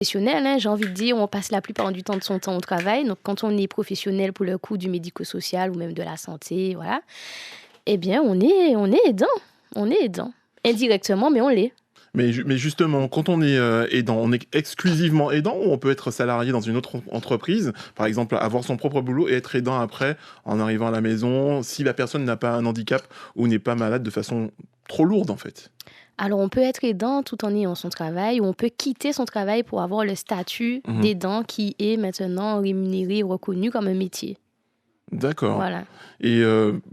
professionnel, hein, j'ai envie de dire, on passe la plupart du temps de son temps au travail. Donc, quand on est professionnel pour le coup du médico-social ou même de la santé, voilà, eh bien, on est aidant. On est aidant. Indirectement, mais on l'est. Mais justement, quand on est aidant, on est exclusivement aidant ou on peut être salarié dans une autre entreprise, par exemple avoir son propre boulot et être aidant après en arrivant à la maison, si la personne n'a pas un handicap ou n'est pas malade de façon trop lourde en fait. Alors, on peut être aidant tout en ayant son travail ou on peut quitter son travail pour avoir le statut d'aidant qui est maintenant rémunéré et reconnu comme un métier. D'accord. Voilà. Et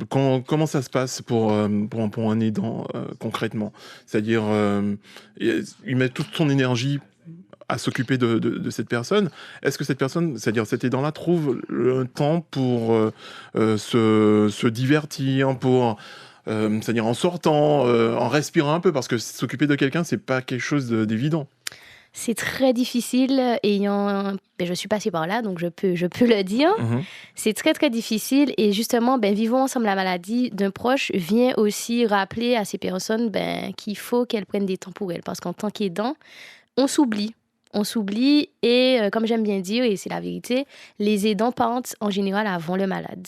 comment ça se passe pour un aidant concrètement? C'est-à-dire, il met toute son énergie à s'occuper de cette personne. Est-ce que cette personne, c'est-à-dire cet aidant-là, trouve le temps pour se divertir, pour, c'est-à-dire en sortant, en respirant un peu, parce que s'occuper de quelqu'un, c'est pas quelque chose d'évident. C'est très difficile, je suis passée par là, donc je peux le dire. C'est très, très difficile et justement, vivons ensemble la maladie d'un proche vient aussi rappeler à ces personnes qu'il faut qu'elles prennent des temps pour elles. Parce qu'en tant qu'aidant, on s'oublie. On s'oublie et comme j'aime bien dire, et c'est la vérité, les aidants partent en général avant le malade.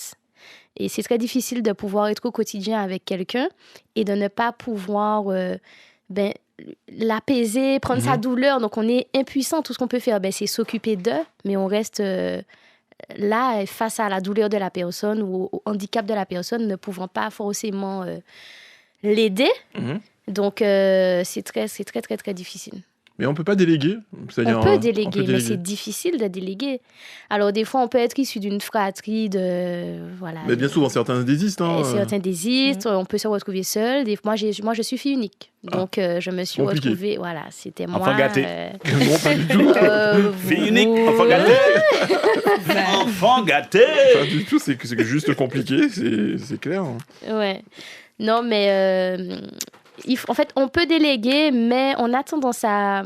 Et c'est très difficile de pouvoir être au quotidien avec quelqu'un et de ne pas pouvoir l'apaiser, prendre sa douleur. Donc, on est impuissant. Tout ce qu'on peut faire, c'est s'occuper d'eux, mais on reste là face à la douleur de la personne ou au handicap de la personne, ne pouvant pas forcément l'aider. Donc, c'est très, très, très, très difficile. Mais on peut pas déléguer. On peut déléguer, mais c'est difficile de déléguer. Alors, des fois, on peut être issu d'une fratrie voilà. Mais bien souvent, certains désistent. Certains désistent, on peut se retrouver seul. Moi, je suis fille unique. Donc, je me suis retrouvée... Voilà, c'était moi... Enfant gâté. Non, pas du tout. Fille unique, enfant gâté. Enfant gâté. Pas du tout, c'est juste compliqué, c'est clair. Ouais. Non, mais... en fait, on peut déléguer, mais on a tendance à...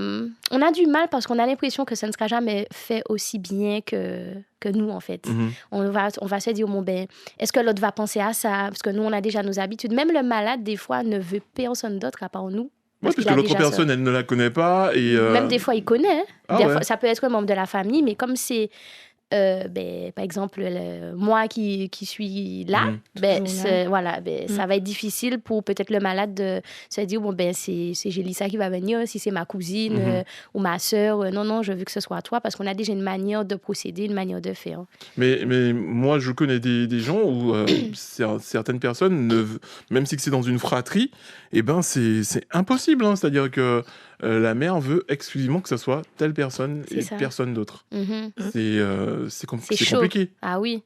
On a du mal parce qu'on a l'impression que ça ne sera jamais fait aussi bien que nous, en fait. On va se dire, est-ce que l'autre va penser à ça? Parce que nous, on a déjà nos habitudes. Même le malade, des fois, ne veut personne d'autre à part nous. Parce que l'autre personne, elle ne la connaît pas. Et Même des fois, il connaît. Fois, ça peut être un membre de la famille, mais comme c'est... par exemple, moi qui suis là, ça va être difficile pour peut-être le malade de se dire, c'est Gélissa qui va venir, si c'est ma cousine ou ma sœur, non, je veux que ce soit toi, parce qu'on a déjà une manière de procéder, une manière de faire. Mais moi, je connais des gens où certaines personnes, même si c'est dans une fratrie, c'est impossible. C'est-à-dire que la mère veut exclusivement que ce soit telle personne et personne d'autre. C'est compliqué. Ah oui.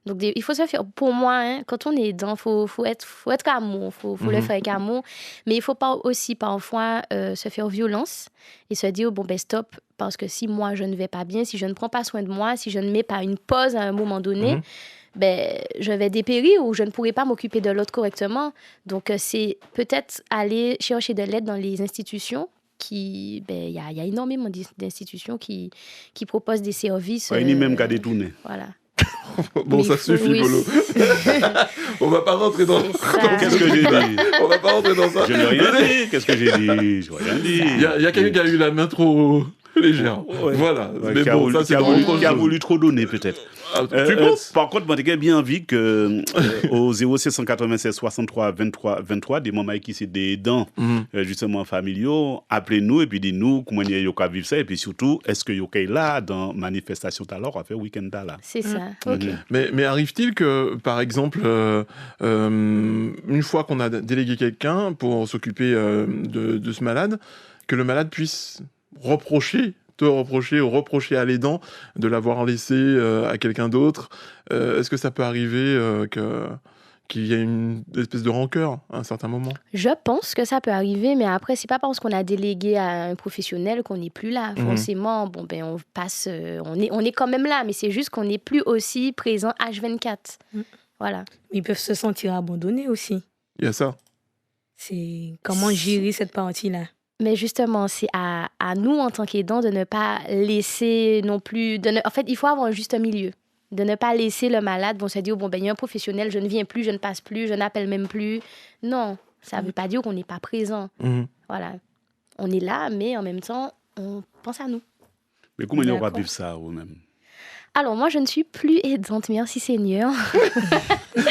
Donc, il faut se faire... Pour moi, quand on est aidant, il faut être amour. Il faut le faire avec amour. Mais il ne faut pas aussi, parfois, se faire violence et se dire, stop. Parce que si moi, je ne vais pas bien, si je ne prends pas soin de moi, si je ne mets pas une pause à un moment donné, je vais dépérir ou je ne pourrai pas m'occuper de l'autre correctement. Donc, c'est peut-être aller chercher de l'aide dans les institutions. Il y a énormément d'institutions qui proposent des services. Ni même qu'à détourner. Voilà. Bon, ça suffit, Polo. On va pas rentrer dans... Qu'est-ce que j'ai dit? On va pas rentrer dans ça. Je n'ai rien dit. Qu'est-ce que j'ai dit? Je n'ai rien dit. Il y a quelqu'un qui a eu la main trop légère. Voilà. Mais bon, ça, c'est qui a voulu trop donner, peut-être. Tu penses? Par contre, moi, j'ai bien envie que au 0796 63 23 23, des mamans qui sont des aidants, justement familiaux, appelez-nous et puis dites-nous comment vous avez vivre ça. Et puis surtout, est-ce que vous êtes là dans manifestation tout à l'heure, à faire week-end là? C'est ça. Okay. Mais arrive-t-il que, par exemple, une fois qu'on a délégué quelqu'un pour s'occuper de ce malade, que le malade puisse te reprocher à l'aidant de l'avoir laissé à quelqu'un d'autre? Est-ce que ça peut arriver qu'il y ait une espèce de rancœur à un certain moment? Je pense que ça peut arriver, mais après, c'est pas parce qu'on a délégué à un professionnel qu'on n'est plus là. Forcément, on passe, on est quand même là, mais c'est juste qu'on n'est plus aussi présent H24. Voilà. Ils peuvent se sentir abandonnés aussi. Il y a ça. C'est comment gérer cette partie-là. Mais justement, c'est à nous, en tant qu'aidants, de ne pas laisser non plus... En fait, il faut avoir un juste milieu. De ne pas laisser le malade se dire, il y a un professionnel, je ne viens plus, je ne passe plus, je n'appelle même plus. Non, ça ne veut pas dire qu'on n'est pas présent. Voilà. On est là, mais en même temps, on pense à nous. Mais comment on va D'accord. vivre ça vous-même? Alors, moi, je ne suis plus aidante, merci Seigneur.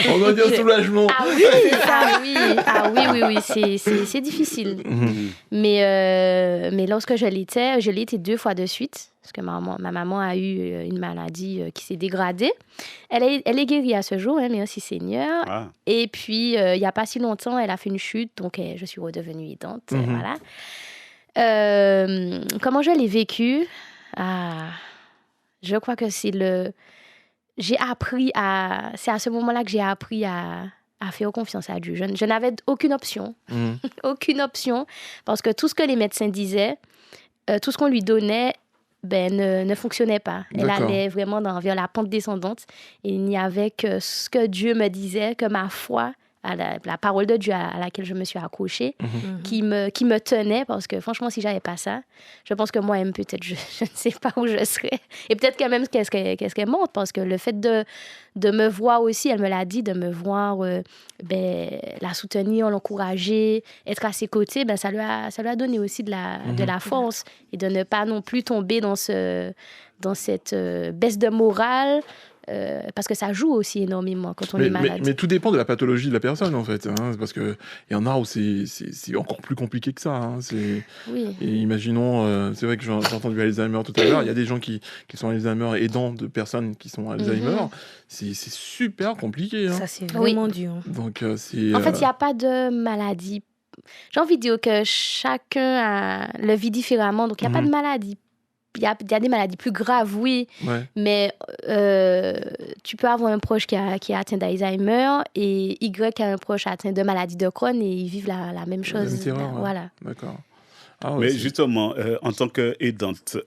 On va dire soulagement. Ah oui, c'est difficile. Mhm. Mais lorsque je l'ai été 2 fois de suite, parce que ma maman a eu une maladie qui s'est dégradée. Elle est guérie à ce jour, hein, merci Seigneur. Ah. Et puis, il n'y a pas si longtemps, elle a fait une chute, donc je suis redevenue aidante. Voilà. Comment je l'ai vécu? Je crois que c'est à ce moment-là que j'ai appris à faire confiance à Dieu. Je n'avais aucune option. Aucune option. Parce que tout ce que les médecins disaient, tout ce qu'on lui donnait, ne fonctionnait pas. Elle D'accord. allait vraiment vers la pente descendante. Et il n'y avait que ce que Dieu me disait, que ma foi, à la parole de Dieu à laquelle je me suis accrochée, qui me tenait, parce que franchement, si j'avais pas ça, je pense que moi-même, peut-être, je ne sais pas où je serais. Et peut-être quand même qu'est-ce qu'elle montre, parce que le fait de me voir aussi, elle me l'a dit, de me voir la soutenir, l'encourager, être à ses côtés, ça lui a donné aussi de la force et de ne pas non plus tomber dans cette baisse de morale. Parce que ça joue aussi énormément quand on est malade. Mais tout dépend de la pathologie de la personne, en fait. Hein, parce qu'il y en a où c'est encore plus compliqué que ça. Hein, oui. Et imaginons, c'est vrai que j'ai entendu Alzheimer tout à l'heure, il y a des gens qui sont Alzheimer aidant de personnes qui sont Alzheimer. C'est super compliqué. Hein. Ça, c'est vraiment dur. Donc, En fait, il n'y a pas de maladie. J'ai envie de dire que chacun le vit différemment. Donc, il n'y a pas de maladie. Il y a des maladies plus graves, oui, mais tu peux avoir un proche qui est atteint d'Alzheimer et Y a un proche atteint de maladie de Crohn et ils vivent la même chose. Même terreur, voilà. D'accord. Mais justement, en tant qu'aidante,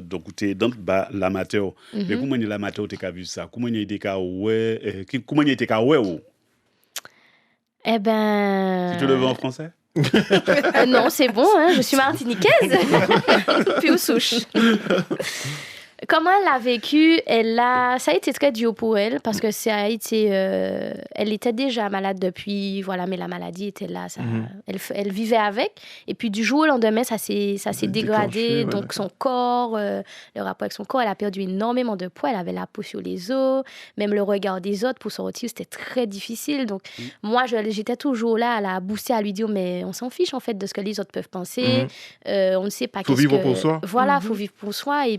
donc tu es aidante l'amateur. Mais comment l'amateur tu as vu ça? Comment tu as vu? Eh ben... Si tu le veux en français? Non, c'est bon, hein, je suis martiniquaise. Puis aux souches. Comment elle l'a vécu? Ça a été très dur pour elle parce que elle était déjà malade depuis, voilà, mais la maladie était là. Elle vivait avec. Et puis du jour au lendemain, ça s'est dégradé. Donc son corps, le rapport avec son corps, elle a perdu énormément de poids. Elle avait la peau sur les os. Même le regard des autres pour sortir, c'était très difficile. Donc moi, j'étais toujours là à la booster, à lui dire, mais on s'en fiche en fait de ce que les autres peuvent penser. On ne sait pas faut vivre pour soi. Voilà, faut vivre pour soi. Et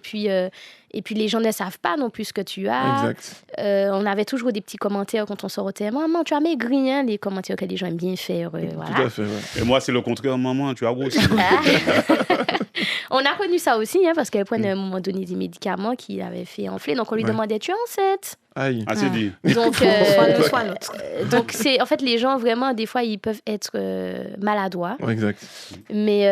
puis, les gens ne savent pas non plus ce que tu as. Exact. On avait toujours des petits commentaires quand on sortait. Maman, tu as maigri, hein, les commentaires que les gens aiment bien faire. Voilà. Tout à fait, ouais. Et moi, c'est le contraire, maman, tu as grossi. On a connu ça aussi, hein, parce qu'elle prenait à un moment donné des médicaments qui avaient fait enfler. Donc, on lui demandait, tu es enceinte? Aïe. Ah, c'est dit. Donc, soit l'autre. Donc, en fait, les gens, vraiment, des fois, ils peuvent être maladroits. Ouais, exact. Mais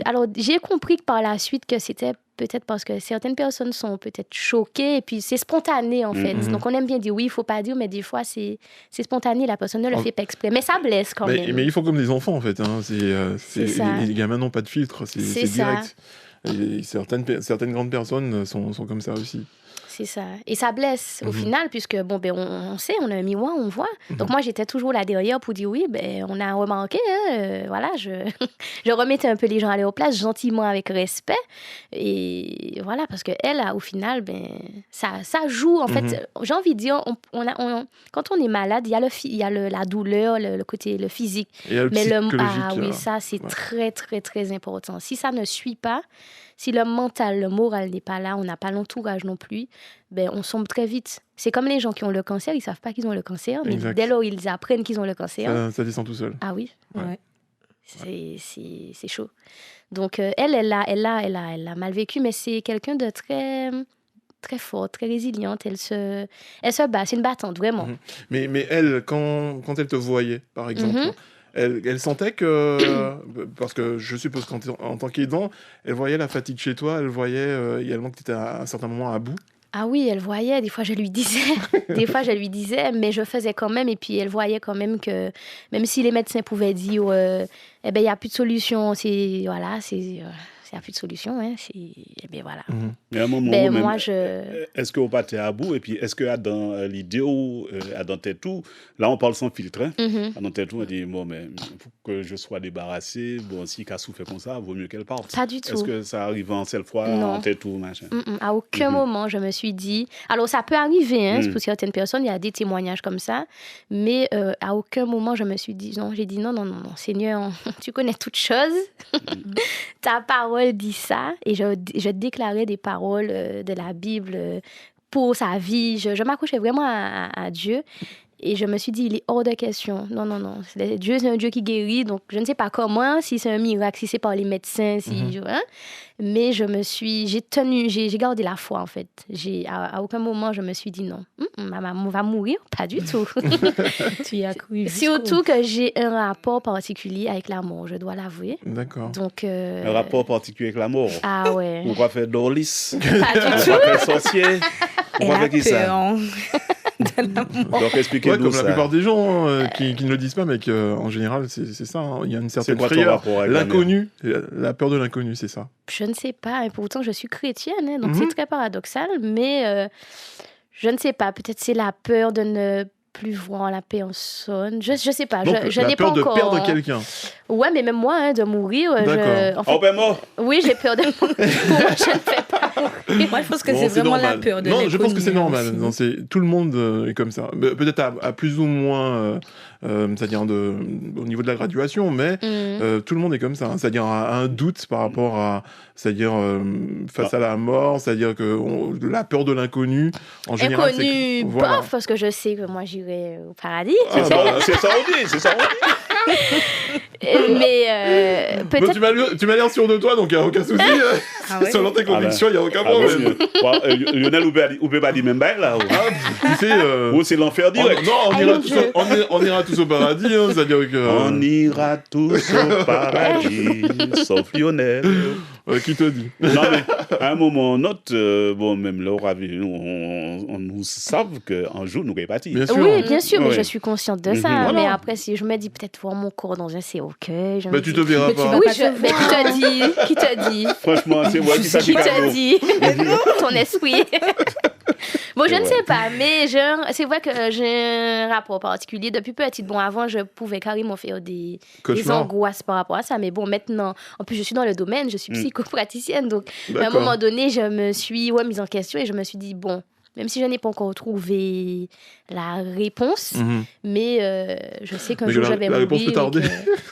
alors, j'ai compris que par la suite, que c'était peut-être parce que certaines personnes sont peut-être choquées et puis c'est spontané, en fait. Donc, on aime bien dire oui, il ne faut pas dire, mais des fois, c'est spontané. La personne ne le fait pas exprès. Mais ça blesse quand même. Mais ils font comme des enfants, en fait. Hein. C'est ça. Les gamins n'ont pas de filtre. C'est direct. Et certaines grandes personnes sont comme ça aussi. C'est ça. Et ça blesse au final, puisque, on sait, on a un miroir, on voit. Donc, moi, j'étais toujours là derrière pour dire oui, on a remarqué, hein, voilà, je remettais un peu les gens à leur place, gentiment, avec respect. Et voilà, parce qu'elle, au final, ça joue. En fait, j'ai envie de dire, quand on est malade, il y a la douleur, le côté le physique. Et le psychologique. Oui, ça, c'est très, très, très important. Si ça ne suit pas, si le mental, le moral n'est pas là, on n'a pas l'entourage non plus, on sombre très vite. C'est comme les gens qui ont le cancer, ils ne savent pas qu'ils ont le cancer, mais dès lors ils apprennent qu'ils ont le cancer. Ça descend tout seul. Ah oui, Ouais. C'est chaud. Donc elle a mal vécu, mais c'est quelqu'un de très, très fort, très résiliente. Elle se bat, c'est une battante, vraiment. Mais elle, quand elle te voyait, par exemple, elle sentait que, parce que je suppose qu'en tant qu'aidant, elle voyait la fatigue chez toi, elle voyait également que tu étais à un certain moment à bout. Ah oui, elle voyait, des fois je lui disais, mais je faisais quand même, et puis elle voyait quand même que, même si les médecins pouvaient dire, il n'y a plus de solution, il n'y a plus de solution, hein, voilà. Mais à un moment où même, moi, est-ce qu'on partait à bout, et puis est-ce que dans l'idée où, dans tes tout, là on parle sans filtre, hein, dans tes tout, on dit, bon, mais que je sois débarrassé, bon, si qu'elle souffre comme ça, vaut mieux qu'elle parte. Pas du tout. Est-ce que ça arrive en seule fois, Non. en tête ou machin? À aucun moment, je me suis dit... Alors, ça peut arriver, hein, Mm. pour certaines personnes, il y a des témoignages comme ça, mais à aucun moment, je me suis dit non. J'ai dit non, Seigneur, tu connais toutes choses. Ta parole dit ça. Et je déclarais des paroles de la Bible pour sa vie. Je m'accrochais vraiment à Dieu. Et je me suis dit, il est hors de question. Non. Dieu, c'est un Dieu qui guérit. Donc, je ne sais pas comment, si c'est un miracle, si c'est par les médecins, mais j'ai gardé la foi, en fait. À aucun moment, je me suis dit non. Ma maman va mourir. Pas du tout. Tu y as cru. Surtout que j'ai un rapport particulier avec la mort, je dois l'avouer. D'accord. Donc, Un rapport particulier avec la mort. Ah ouais. On va faire Dorlis. Pas du On tout. va faire sorcier. On va faire qui ça? Donc, expliquez-nous Comme ça. la plupart des gens qui ne le disent pas, mais en général, c'est ça. Hein. Il y a une certaine quoi ton frayeur. rapport avec la L'inconnu, la peur de l'inconnu, c'est ça. Je ne sais pas. Et pourtant, je suis chrétienne, hein, donc c'est très paradoxal. Mais je ne sais pas. Peut-être c'est la peur de ne plus voir la personne. Je ne sais pas. Donc, Je la n'ai pas peur de encore... perdre quelqu'un. Ouais, mais même moi, hein, de mourir. D'accord. En fait, Oh, ben mort. oui, j'ai peur de mourir. Pour moi, je ne fais pas mourir. Moi, je pense que Bon, c'est vraiment normal. la peur de Non, je pense que c'est l'inconnu normal. aussi. Non, tout le monde est comme ça. Mais peut-être à plus ou moins, c'est-à-dire au niveau de la graduation, mais tout le monde est comme ça. Hein. C'est-à-dire à un doute par rapport à, c'est-à-dire face à la mort, c'est-à-dire que la peur de l'inconnu, en général, Inconnu, voilà. bof, parce que je sais que moi, j'irai au paradis. C'est ça on dit. Mais Bon, peut-être... tu m'as l'air sûr de toi, donc il n'y a aucun souci. Ah ouais? Selon tes convictions, il n'y a aucun problème. Lionel, ou peut pas dire même bail là. Tu sais, Ou c'est l'enfer direct. on Allez, ira mon tous Dieu. on ira tous au paradis, hein, c'est-à-dire que... On ira tous au paradis, sauf Lionel. Qui te dit? Non, mais à un moment ou un autre, bon, même là, on nous savent qu'un jour, nous allons partir. Bien sûr. Oui, bien sûr, mais Oui. je suis consciente de ça. Mhm. Mais Voilà. après, si je me dis peut-être voir mon corps dans un cercueil, je me Bah, dis... tu te verras Mais tu pas. vas Oui, pas te mais qui te dit? Qui te dit? Franchement, c'est moi qui Qui s'agit te dit? Ton esprit. Bon, je ne Ouais. sais pas, mais c'est vrai que j'ai un rapport particulier. Depuis petite, bon, avant, je pouvais carrément faire des Cauchemar. angoisses par rapport à ça. Mais bon, maintenant, en plus, je suis dans le domaine, je suis psychopraticienne. Donc, à un D'accord. moment donné, je me suis mise en question et je me suis dit, bon, même si je n'ai pas encore trouvé la réponse, mais je sais qu'un Mais jour, la- je vais la mourir. réponse peut tarder.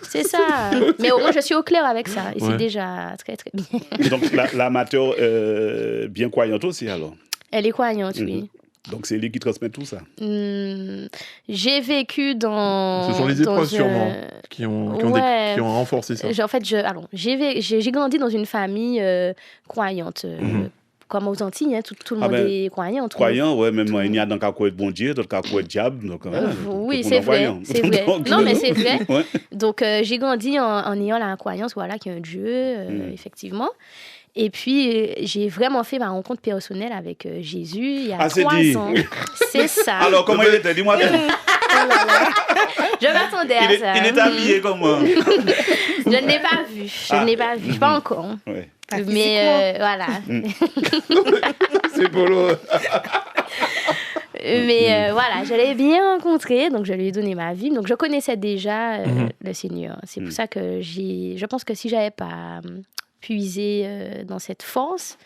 C'est ça. Mais au moins, je suis au clair avec ça. Et Ouais. c'est déjà très, très bien. Donc, l'amateur bien croyante aussi, alors. Elle est croyante, oui. Donc, c'est lui qui transmet tout ça. J'ai vécu dans... Ce sont les dans épreuves, un- sûrement, qui ont Ouais. qui ont renforcé ça. En fait, j'ai grandi dans une famille croyante. Comme aux Antilles, hein, tout le Ah monde ben, est croyant. Croyant, ouais, même il y a dans le cas de bon Dieu, dans le cas de diable. Donc, Oui, tout c'est le monde vrai. croyant. C'est vrai. Donc, Non, mais c'est vrai. Ouais. Donc, j'ai grandi en ayant la croyance, voilà, qu'il y a un Dieu, effectivement. Et puis, j'ai vraiment fait ma rencontre personnelle avec Jésus il y a Ah, c'est 3 dit. ans. C'est ça. Alors, comment il était? Dis-moi bien. Je m'attendais à ça. Il est habillé comment? Je ne l'ai pas vu. Je ne l'ai pas vu. Pas encore. Ouais. Mais voilà. C'est Polo. Mais voilà, je l'ai bien rencontré, donc je lui ai donné ma vie. Donc je connaissais déjà le Seigneur. C'est pour ça que je pense que si j'avais pas puisé dans cette force,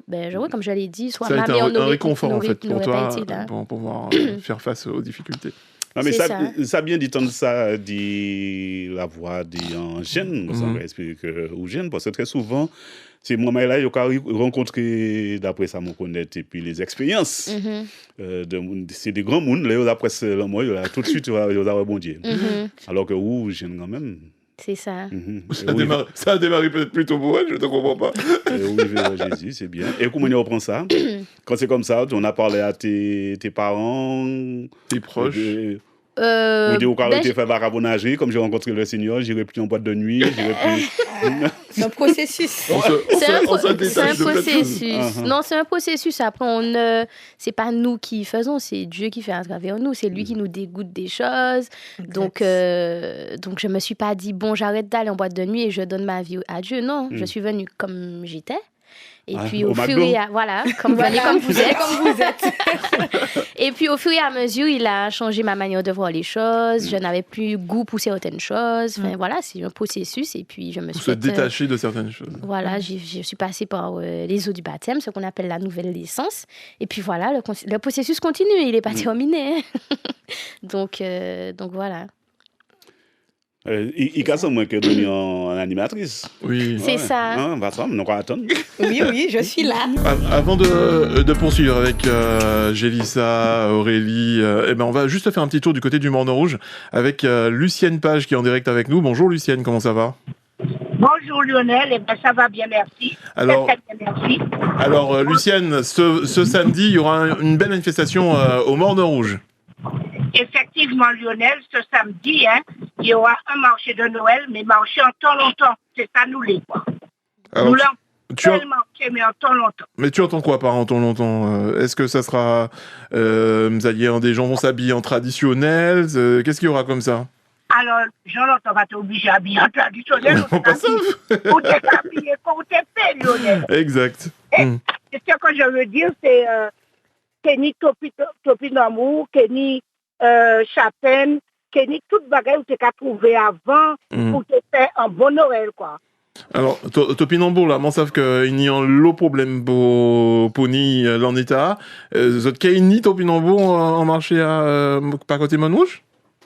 ben, comme je l'ai dit, soit Ça a ma été mère un réconfort, en fait, pour n'aurait toi, pas été là. pour pouvoir faire face aux difficultés. Non, mais C'est ça bien dit, tant ça dit la voix dit en gêne, ça va expliquer ou gêne, parce que très souvent, c'est moi là, il y a rencontré, d'après ça, me connaître, et puis les expériences. C'est des grands mondes, là, après le mois, tout de suite, ils ont rebondi. Alors que ou gêne quand même. C'est ça. Ça a démarré peut-être plutôt pour elle, je ne te comprends pas. Oui, Jésus, c'est bien. Et comment on reprend ça? Quand c'est comme ça, on a parlé à tes parents, Tes proches. Ou des Ben, été fait barabonnager, comme j'ai rencontré le Seigneur, j'irai plus en boîte de nuit, j'irai plus. C'est un processus. On se détache C'est un de plein de choses. processus. Non, c'est un processus. Après, c'est pas nous qui faisons, c'est Dieu qui fait à travers nous. C'est lui qui nous dégoûte des choses. Donc, je me suis pas dit, bon, j'arrête d'aller en boîte de nuit et je donne ma vie à Dieu. Non, je suis venue comme j'étais. Et Ah, puis au au fur McDo. et à voilà, comme venez comme vous êtes. Comme vous êtes. Et puis au fur et à mesure, il a changé ma manière de voir les choses. Je n'avais plus goût pour certaines choses. Enfin voilà, c'est un processus. Et puis je me Pour suis se fait, détacher de certaines choses. voilà, je suis passée par les eaux du baptême, ce qu'on appelle la nouvelle naissance. Et puis voilà, le processus continue, il n'est pas terminé. Donc voilà. Il casse moins que devenir en animatrice. Oui. C'est ça. On va attendre, on va attendre. Oui, je suis là. Avant de poursuivre avec Gélissa, Aurélie, on va juste faire un petit tour du côté du Morne Rouge avec Lucienne Page qui est en direct avec nous. Bonjour Lucienne, comment ça va? Bonjour Lionel, ça va bien, merci. Alors, Très bien, merci. alors Lucienne, ce samedi, il y aura une belle manifestation au Morne Rouge. Effectivement, Lionel, ce samedi, il y aura un marché de Noël, mais marché en temps longtemps. C'est ça, nous les quoi. Alors, Nous l'avons tellement marché, mais en temps longtemps. Mais tu entends quoi par en temps longtemps? Est-ce que ça sera, c'est-à-dire des gens vont s'habiller en traditionnel? Qu'est-ce qu'il y aura comme ça? Alors, Jean-Lotto va t'obliger à habiller en traditionnel. Non, pas ça. Ou t'es habillé comme t'es fait, Lionel. Exact. Et ce que je veux dire, c'est Kenny Topinamou, Kenny Chapin, Kenny, toute bagaille où tu as trouvé avant pour te faire un bon Noël, quoi. Alors, Topinambour, là, moi, savent qu'il y a un problème pour ni l'en état. Zot ni Topinambour en marché à par côté Manouche?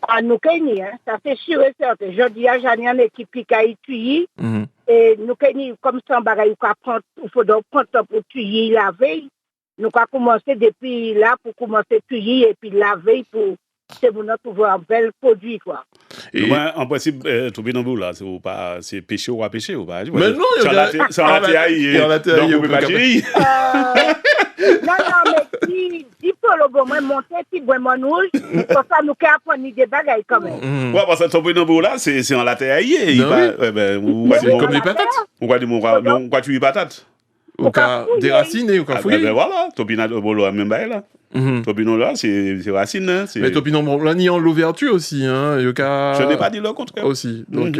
Ah, nous Kenny, ça c'est sûr et certain. Je dis à Jani, une équipe qui a tué, et nous Kenny, comme ça, bagaille, il faut donc prendre temps pour tuer la veille. Nous avons commencé depuis là pour commencer à tuer et puis la veille pour c'est pour nous trouver un bel produit, quoi. Et moi, en principe, Topinambour, là, c'est pêcher ou à pêcher ou pas? Mais non, il y a c'est en la théaille, donc on peut pas tirer. Non, mais si Polo, bon, moi, monter, si bon, mon rouge, pour ça, nous avons appris des bagailles quand même. Ouais, parce que Topinambour, là, c'est en la théaille. C'est comme les patates. On va dire, tu y patates. Au cas des racines et au cas fouillé. Ben voilà, Topinambour, même bail là. Topinambour, là, c'est racine. Hein, mais Topinambour, là, il y a l'ouverture aussi. Je n'ai pas dit le contraire. Aussi. Donc,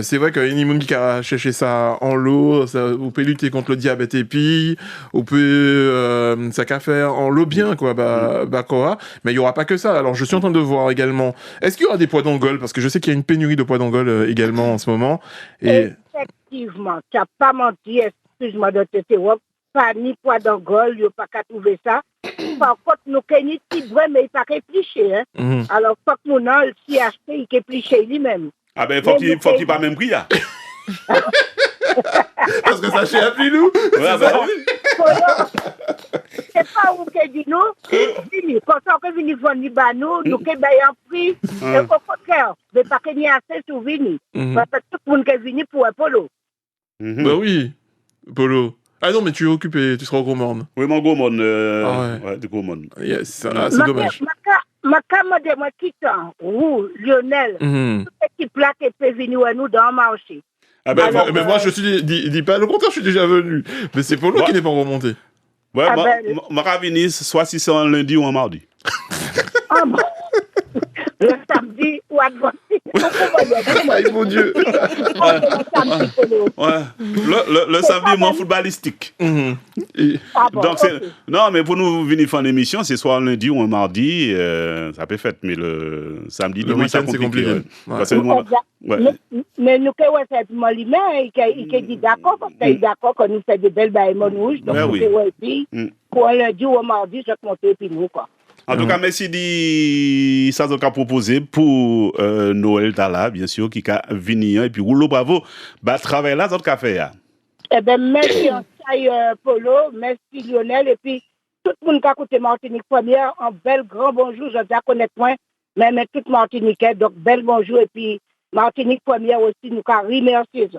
c'est vrai qu'il y a une qui a cherché ça en l'eau. Vous pouvez lutter contre le diabète et puis, vous pouvez, ça qu'a faire en l'eau bien, quoi, quoi. Mais il n'y aura pas que ça. Alors, je suis en train de voir également. Est-ce qu'il y aura des poids d'Angole? Parce que je sais qu'il y a une pénurie de poids d'Angole également en ce moment. Et... Effectivement, tu n'as pas menti, excuse-moi de te dire, pas ni poids d'Angole, il n'y a pas qu'à trouver ça. Par contre, nous avons des petits bras, mais il pas réfléchir. Alors, faut que mon âme, s'y acheter, il réfléchit lui-même. Ah ben, faut qu'il pas même prix, là. Parce que ça chez un pilou. C'est pas où que dit nous, quand on est venu vendre nous, nous avons un prix, et au contraire, mais pas qu'il y ait assez sur vini. Parce que tout le monde est venu pour un polo. Bah oui, Polo. Ah non, mais tu es occupé, tu seras au Gros Morne. Oui, mon Gros Morne. Ouais, du Gros Morne. Yes, c'est dommage. Ma camarade, moi, qui t'en, Lionel, tout ce qui plaque et peut venir à nous dans le marché. Ah ben, mais moi, je suis dis pas le contraire, je suis déjà venu. Mais c'est Polo qui n'est pas remonté. Ouais, ma ravini, soit si c'est un lundi ou un mardi. Ah bon. Le samedi ou à Aïe, mon Dieu. Ouais. Le samedi, mon footballistique. Donc, non, mais pour nous venir faire une émission, c'est soit un lundi ou un mardi, ça peut faire, mais le samedi, dimanche, c'est compliqué. Mais nous, quand on fait mon limon, il dit d'accord, parce qu'il est d'accord qu'on nous fait des belles bailles rouges. Donc, pour un lundi ou un mardi, je compte et puis nous, quoi. En tout cas, merci de ça qu'on a proposé pour Noël Tala, bien sûr, qui a venu, et puis rouleau bravo, travail là, ça qu'a fait. Eh bien, merci Polo, merci Lionel, et puis tout le monde qui a écouté Martinique Première, un bel grand bonjour, je ne connais point, mais tout Martinique, donc bel bonjour, et puis Martinique Première aussi, nous avons remercié.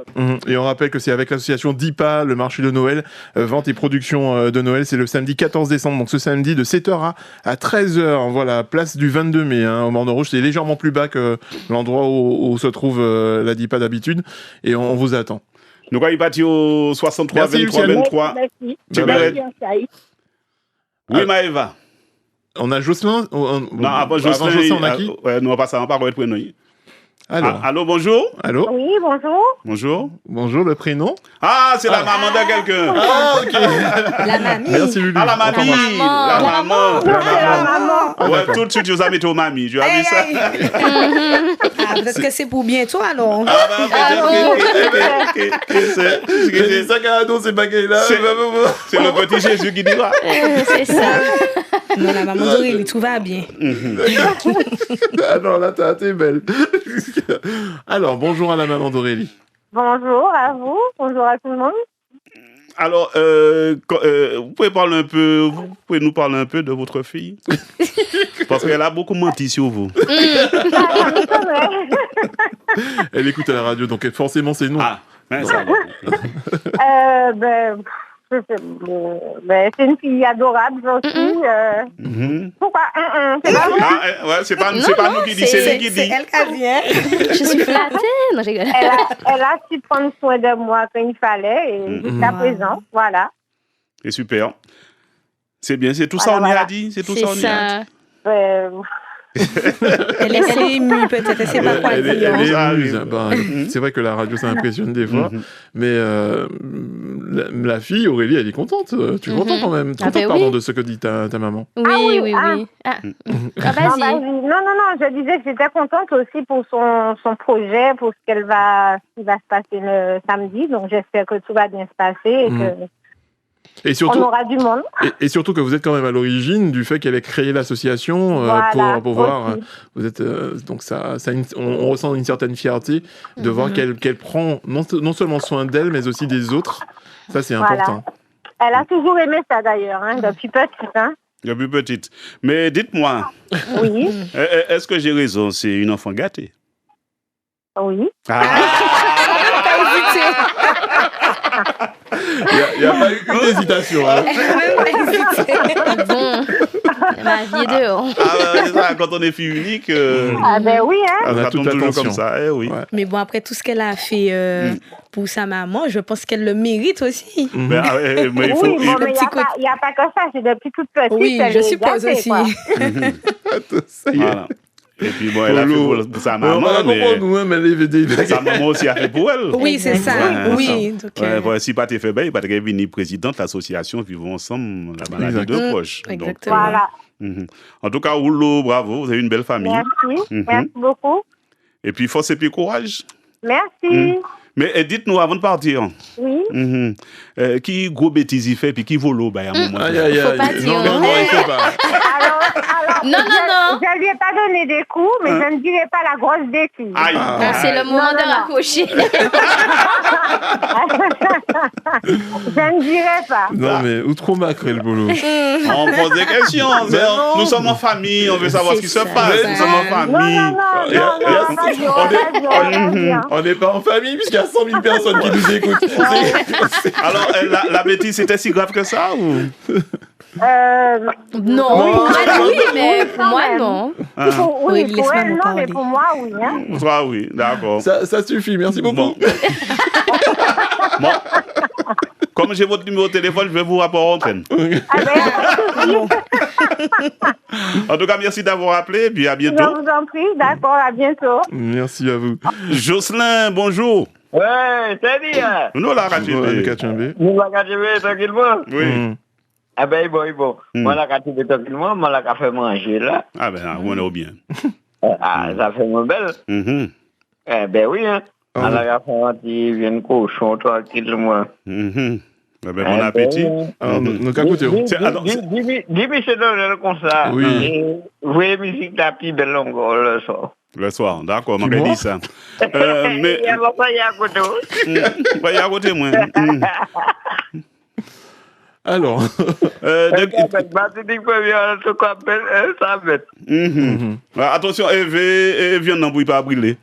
Et on rappelle que c'est avec l'association DIPA, le marché de Noël, vente et production de Noël, c'est le samedi 14 décembre, donc ce samedi de 7h à 13h, voilà, place du 22 mai, au Morne Rouge, c'est légèrement plus bas que l'endroit où se trouve la DIPA d'habitude, et on vous attend. Nous allons partir au 63 merci, 23 23. Merci. Oui, Maëva. On a Jocelyn Non, avant Jocelyn, on a qui? Ouais, nous on passe à un parole pour nous. Alors. Allô, bonjour. Allô. Oui, bonjour. Bonjour. Bonjour, le prénom. Ah, c'est la maman de quelqu'un. Ah, ok. La mamie. Merci, Lulu. Ah, la mamie. La maman. La maman. Ouais, tout de suite, vous avez mis au mamie. Tu as vu ça? Ah, peut-être que c'est pour bientôt, alors. Ah, bah, C'est ça qu'a annoncé Bagay-là. c'est le petit Jésus qui dira. C'est ça. Non, la maman d'Aurélie, tout va bien. Alors là, t'es belle. Alors, bonjour à la maman d'Aurélie. Bonjour à vous. Bonjour à tout le monde. Alors, vous pouvez nous parler un peu de votre fille? Parce qu'elle a beaucoup menti sur vous. Elle écoute à la radio, donc forcément, c'est non. Ah, ça va. C'est une fille adorable aussi. Pourquoi c'est pas vrai? Ouais, c'est pas nous qui dit, c'est lui qui dit. C'est elle qui vient. Je suis flattée. Non, je rigole. Elle a su prendre soin de moi quand il fallait et jusqu'à présent, voilà. C'est super. C'est bien, c'est tout ça on y a dit. C'est tout ça on y a dit. Elle est émue, peut-être. Elle sait pas quoi Elle est dire. émuse. C'est vrai que la radio, ça impressionne des fois. Mais la fille, Aurélie, elle est contente. Tu es content quand même. Contente, pardon, de ce que dit ta maman. Oui. Ah, vas-y. Non, je disais que j'étais contente aussi pour son projet, pour ce qui va se passer le samedi. Donc, j'espère que tout va bien se passer et que on aura du monde. Et surtout que vous êtes quand même à l'origine du fait qu'elle ait créé l'association voilà, pour voir. Vous êtes donc on ressent une certaine fierté de voir qu'elle prend non seulement soin d'elle, mais aussi des autres. Ça, c'est important. Elle a toujours aimé ça d'ailleurs, depuis petite. Depuis petite. Mais dites-moi, oui. Est-ce que j'ai raison? C'est une enfant gâtée? Oui. Il n'y a pas eu qu'une hésitation. Bon, ma vie est dehors. C'est ça, quand on est fille unique, oui, on a toute toujours attention. comme ça. Oui. Ouais. Mais bon, après tout ce qu'elle a fait pour sa maman, je pense qu'elle le mérite aussi. Mais il faut... il n'y a pas que ça, c'est depuis toute petite. Oui, je suppose gâtée, aussi. Ça y est. Voilà. Et puis bon, elle a fait pour sa maman, mais sa maman aussi a fait pour elle. Oui, c'est ça. Oui. Donc, si pas t'es fait bien, il va être devenu président de l'association Vivons Ensemble, la maladie de proche. Exactement. Voilà. En tout cas, Rouleau, bravo, vous avez une belle famille. Merci, merci beaucoup. Et puis force et puis courage. Merci. Mais dites-nous avant de partir. Oui. Qui gros bêtise il fait puis qui vole à un moment. Faut pas dire. Non, il faut pas. Alors, non. Je lui ai pas donné des coups, mais je ne dirai pas la grosse bêtise. C'est le moment de raccrocher. Je ne dirai pas. Non, mais où trop macré le boulot. On pose des questions. Nous sommes en famille, on veut savoir ce qui se passe. Nous sommes en famille. On n'est pas en famille puisqu'il y a 100 000 personnes qui nous écoutent. Alors, la bêtise, c'était si grave que ça ou? Non, oui, mais pour moi, non. Oui, pour elle, non, mais pour moi, oui. Pour toi, oui, d'accord. Ça suffit, merci beaucoup. Bon. Comme j'ai votre numéro de téléphone, je vais vous rapporter en antenne. En tout cas, merci d'avoir appelé, puis à bientôt. Je vous en prie, d'accord, à bientôt. Merci à vous. Jocelyn, bonjour. Ouais, c'est bien. Nous, la KTB. Nous, la KTB, tranquillement. Oui. Ah ben, bon. Moi, la KTB, tranquillement, moi, la fait manger, là. Ah ben, on est bien. Ça fait mon belle. Eh ben oui, On a fait un petit viande cochon, tranquillement. Eh ben, bon appétit. Alors, nous écoutez. Dis-moi, c'est dans comme ça. Oui. Vous voyez musique la plus belle encore le soir. Le soir, d'accord, on m'a dit ça. Mais... Il y a pas à côté. Il y a à côté, moi. Alors. Attention, viens non pour pas brûler.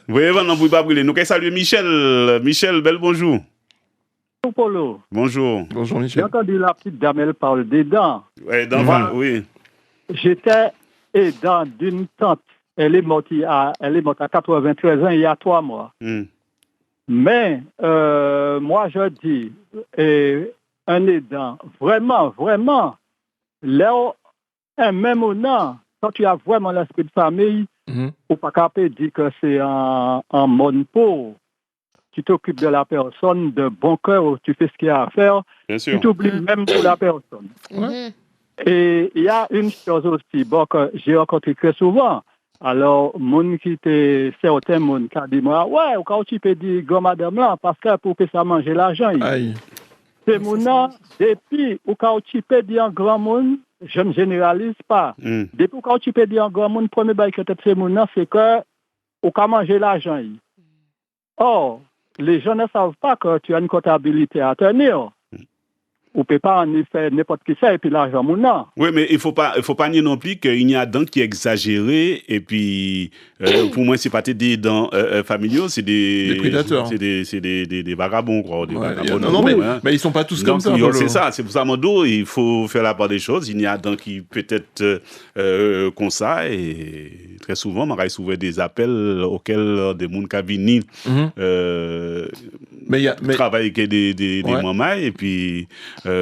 Oui, non pour pas brûler. Nous allons saluer Michel. Michel, bel bonjour. Bonjour Polo. Bonjour. Bonjour Michel. J'ai entendu la petite dame, elle parle des dents. Oui, oui. J'étais aidant d'une tante. Elle est morte à 93 ans, il y a 3 mois. Mais moi, je dis, un aidant, vraiment, là, même au nom, quand tu as vraiment l'esprit de famille, ou pas capable de dire que c'est un monde pauvre. Tu t'occupes de la personne de bon cœur, tu fais ce qu'il y a à faire. Bien sûr. Tu t'oublies même pour la personne. Et il y a une chose aussi que j'ai rencontré très souvent. Alors, certains monde qui dit moi, ouais, quand tu peux dire grand madame là, parce que pour que ça mange l'argent. C'est mon depuis quand tu peux dire un grand monde, je ne généralise pas. Depuis quand tu peux dire un grand monde, premier bail que c'est mon c'est que ou quand manger l'argent. Or, les gens ne savent pas que tu as une comptabilité à tenir. On ne peut pas en faire n'importe qui ça et puis l'argent mon. Oui, mais il faut pas nier non plus qu'il y a dents qui est exagéré et puis pour moi c'est pas des dents familiaux, c'est des prédateurs. C'est des vagabonds quoi, des vagabonds. Non, mais ils sont pas tous comme ça. C'est ça, c'est pour ça Mando, il faut faire la part des choses. Il y a dents qui peut-être comme ça et très souvent on souvent des appels auxquels des gens qui viennent travailler avec des mamans et puis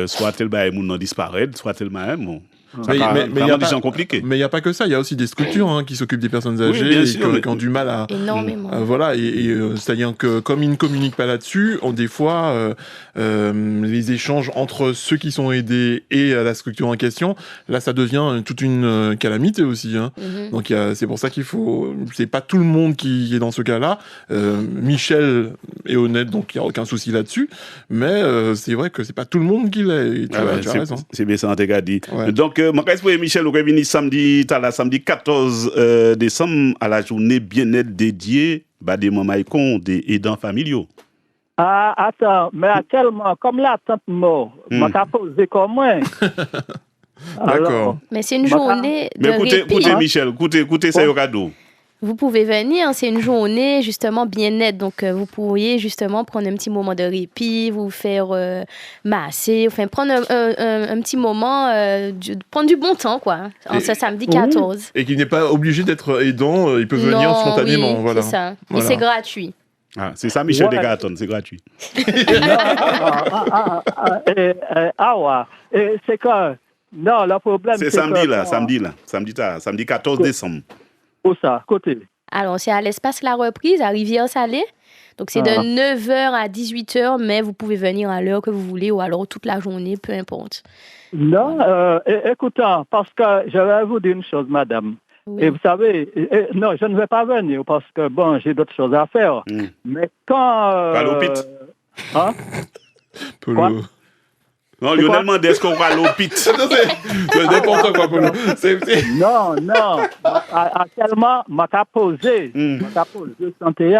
soit tel bail moun disparaît, soit tel bail bon. Mais il y a des gens compliqués. Mais il n'y a pas que ça, il y a aussi des structures qui s'occupent des personnes âgées qui ont du mal à... Énormément. Voilà, c'est-à-dire que comme ils ne communiquent pas là-dessus, des fois, les échanges entre ceux qui sont aidés et la structure en question, là, ça devient toute une calamité aussi. Donc c'est pour ça qu'il faut... C'est pas tout le monde qui est dans ce cas-là. Michel est honnête, donc il n'y a aucun souci là-dessus. Mais c'est vrai que c'est pas tout le monde qui l'est. Tu as raison. C'est bien ça, on t'a dit. Donc, mon respect Michel, vous venez samedi 14 décembre à la journée bien-être dédiée des mamans des aidants familiaux. Ah, attends, mais actuellement, comme la tante mort, m'a posé comme moi. D'accord. Mais c'est une journée de écoutez Michel, écoutez ça au cadeau. Vous pouvez venir, c'est une journée justement bien-être, donc vous pourriez justement prendre un petit moment de répit, vous faire masser, enfin prendre un petit moment, prendre du bon temps quoi, en ce samedi 14. Et qu'il n'est pas obligé d'être aidant, il peut venir spontanément. Oui, voilà. C'est ça, et c'est gratuit. Ah, c'est ça Michel Desgaton, c'est gratuit. C'est que, non, le problème c'est samedi 14 décembre. Où ça, côté? Alors, c'est à l'espace La Reprise, à Rivière-Salée. Donc, c'est de 9h à 18h, mais vous pouvez venir à l'heure que vous voulez ou alors toute la journée, peu importe. Non, écoutez, parce que je vais vous dire une chose, madame. Oui. Et vous savez, non, je ne vais pas venir parce que, bon, j'ai d'autres choses à faire. Mais quand... Quoi? Non, Lionel Mendes, est-ce qu'on va à l'hôpital? C'est n'importe quoi, Polo. Non. Actuellement, m'a posé santé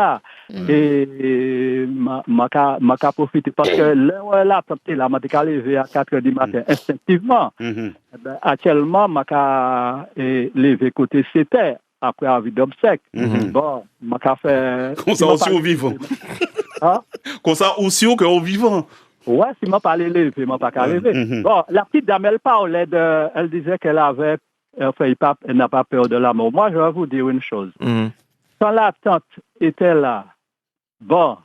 et m'a profité parce que là, m'a levé à 4h du matin instinctivement. Actuellement, m'a levé côté CT après la vie d'obsèque. Bon, m'a fait... Comme ça aussi au vivant. Comme ça aussi au vivant. Ouais, si m'a pas levé, m'a pas qu'à lever. Bon, la petite dame, elle disait qu'elle avait, elle n'a pas peur de la mort. Moi, je vais vous dire une chose. Quand la tante était là, bon,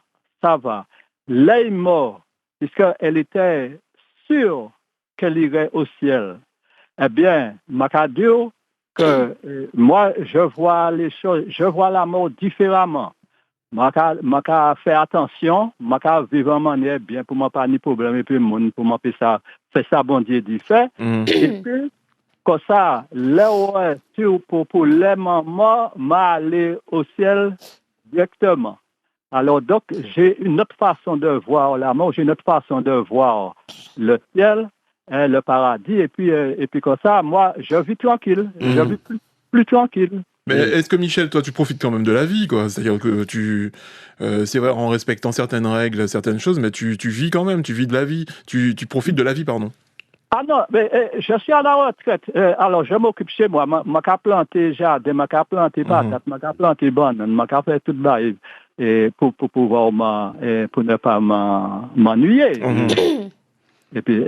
ça va. Là, elle est morte, puisqu'elle était sûre qu'elle irait au ciel. Eh bien, m'a qu'à dire que moi, je vois les choses, je vois la mort différemment. Je fais attention, je vivre en manière bien pour ne pas de problème et puis pour ne pas faire ça, bon Dieu dit fait. Et puis, comme ça, là pour les mamans, m'aller au ciel directement. Alors donc, j'ai une autre façon de voir la mort, j'ai une autre façon de voir le ciel, le paradis, et puis comme ça, moi, je vis tranquille, je vis plus tranquille. Mais est-ce que Michel, toi, tu profites quand même de la vie, quoi? C'est-à-dire que c'est vrai, en respectant certaines règles, certaines choses, mais tu vis quand même, tu vis de la vie, tu profites de la vie, pardon. Ah non, mais je suis à la retraite. Alors, je m'occupe chez moi. Je planté jardin, je planté patates, je planté banane, je fait tout ça pour pouvoir pour ne pas m'ennuyer. Et puis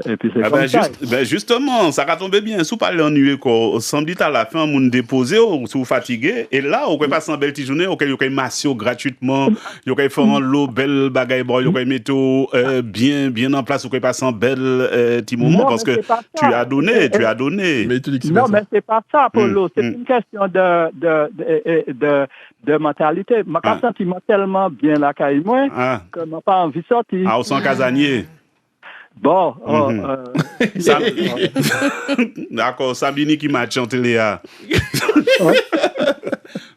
c'est comme ça. Justement, ça va tomber bien. Si vous parlez ennuyé, samedi à la fin, vous déposez, si vous fatigué, et là, vous pouvez passer une belle petite journée, vous pouvez masser gratuitement, vous pouvez faire l'eau, belle bagaille, vous pouvez mettre bien en place, vous pouvez passer un bel petit moment, parce que tu as donné. Mais tu dis que mais c'est pas ça, Polo. C'est une question de mentalité. Je me sens tellement bien là, que je n'ai pas envie de sortir. Ah, au sang casanier. Bon, d'accord, Sabini qui m'a chanté Léa.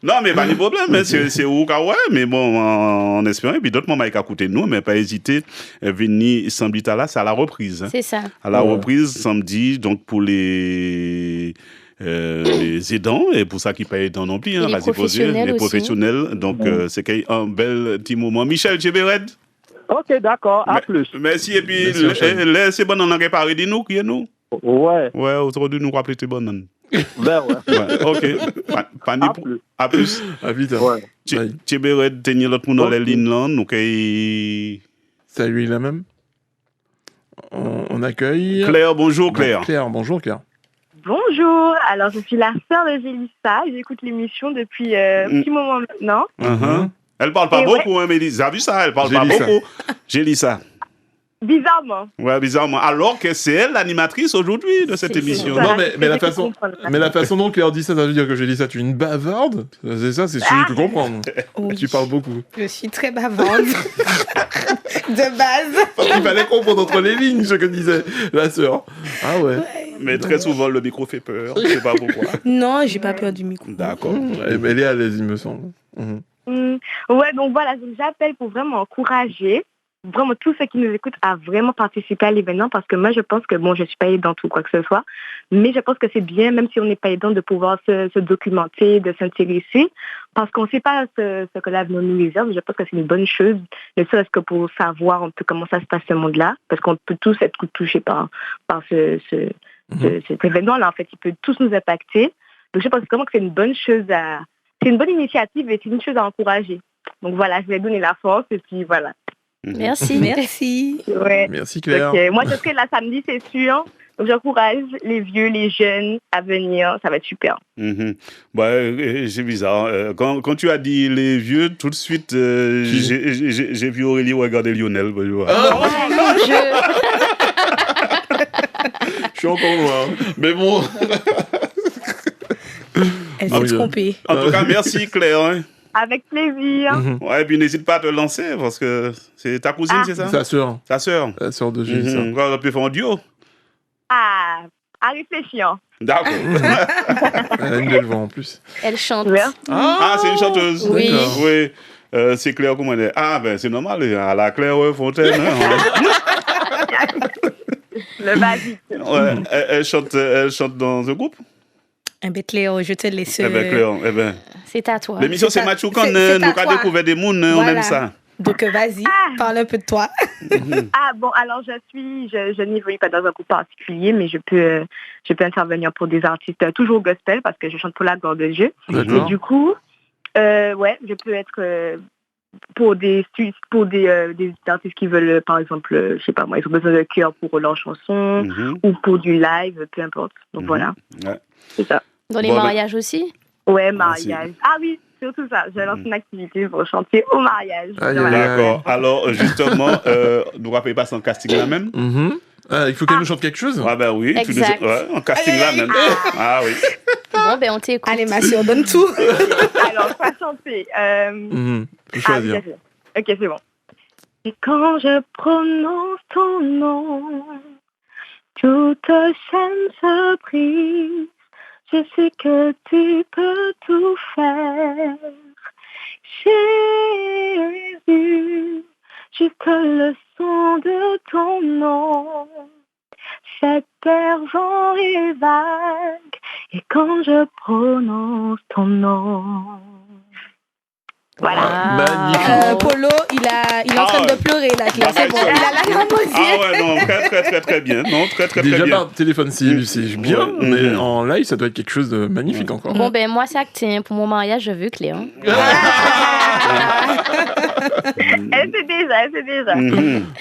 Non, mais pas de problème, c'est où ouais, mais bon, en espérant, et puis d'autres moments qui écouté nous, mais pas hésiter à venir samedi là, c'est à la reprise. C'est ça. À la reprise, samedi, donc pour les aidants, et pour ça qui pas aidants non plus, les professionnels aussi. Professionnels, donc c'est un bel petit moment. Michel Tchébered. Ok, d'accord, à plus. Merci, et puis, c'est bon, on a réparé de nous, qui est nous? Ouais. Ouais, aujourd'hui, nous rappelez tes bonnes. Ben ouais. Ok. À plus. À vite. Ouais. Tchébered, tenir l'autre monde dans les lignes là, nous Salut, la même. On accueille. Claire, bonjour Claire. Bonjour Claire. Bonjour, alors je suis la sœur de Gélissa, j'écoute l'émission depuis un petit moment maintenant. Elle parle pas beaucoup, hein, mais vous avez vu ça, elle parle pas beaucoup. Gélissa. Bizarrement. Ouais, bizarrement. Alors que c'est elle l'animatrice aujourd'hui de cette émission. Non, mais la façon dont Claire dit ça, ça veut dire que Gélissa, tu es une bavarde. C'est ça, c'est ce que je peux comprendre. Oui. Tu parles beaucoup. Je suis très bavarde. De base. Il fallait comprendre entre les lignes ce que disait la sœur. Ah ouais. Mais très souvent, le micro fait peur. Je sais pas pourquoi. Non, j'ai pas peur du micro. D'accord. Elle est à l'aise, il me semble. Ouais, donc voilà, donc j'appelle pour vraiment encourager vraiment tous ceux qui nous écoutent à vraiment participer à l'événement, parce que moi je pense que, bon, je suis pas aidante ou quoi que ce soit, mais je pense que c'est bien, même si on n'est pas aidant, de pouvoir se documenter, de s'intéresser, parce qu'on ne sait pas ce que l'avenir nous réserve. Je pense que c'est une bonne chose, ne serait-ce que pour savoir un peu comment ça se passe ce monde-là, parce qu'on peut tous être touchés par cet événement-là, en fait, il peut tous nous impacter. Donc je pense vraiment que c'est une bonne chose c'est une bonne initiative et c'est une chose à encourager. Donc voilà, je vais donner la force et puis voilà. Merci. Merci. Ouais. Merci Claire. Okay. Moi, je serai là samedi, c'est sûr. Donc j'encourage les vieux, les jeunes à venir. Ça va être super. C'est bizarre. Quand tu as dit les vieux, tout de suite, j'ai vu Aurélie regarder Lionel. Je suis encore loin. Mais bon. Elle s'est trompée. En tout cas, merci Claire. Avec plaisir. Ouais, et puis n'hésite pas à te lancer, parce que c'est ta cousine, c'est ça? Sa sœur. Ta sœur. La sœur de Gélissa. On peut faire un duo. À réfléchir. D'accord. Elle a une belle voix en plus. Elle chante. C'est une chanteuse. Oui. Oui. C'est Claire, comment elle est? C'est normal, à la Claire Fontaine. Le basique. Ouais, elle chante dans un groupe? Claire, je te laisse. Claire, c'est à toi. L'émission, c'est Machoukan. Nous avons découvert des mounes, on aime ça. Donc, vas-y, parle un peu de toi. Alors, je n'évolue pas dans un groupe particulier, mais je peux intervenir pour des artistes, toujours gospel, parce que je chante pour la gloire de Dieu. Et du coup, je peux être pour des artistes qui veulent, par exemple, je sais pas moi, ils ont besoin de cœur pour leur chanson, ou pour du live, peu importe. Donc voilà, c'est ça. Dans les mariages aussi? Ouais, mariage. Ah oui, surtout ça. Je lance une activité pour chanter au mariage. D'accord. Alors, justement, nous rappelez pas son casting là même? Il faut qu'elle nous chante quelque chose? Ah ben oui, exact. En casting là même. Ah oui. Bon, on t'écoute. Allez, ma soeur, donne tout. Alors, on va chanter. Faut choisir. Ok, c'est bon. Et quand je prononce ton nom, toute chaîne se brise. Je sais que tu peux tout faire, Jésus, juste le son de ton nom, cette terre vent et vague, et quand je prononce ton nom. Voilà. Magnifique. Polo, il est en train de pleurer là. C'est bon. Il a la larme aux yeux. Ah ouais, non, très bien. Non, très bien. Déjà par téléphone, c'est bien, mais en live, ça doit être quelque chose de magnifique encore. Bon, moi, c'est acté. Pour mon mariage, je veux Cléa. Elle sait déjà.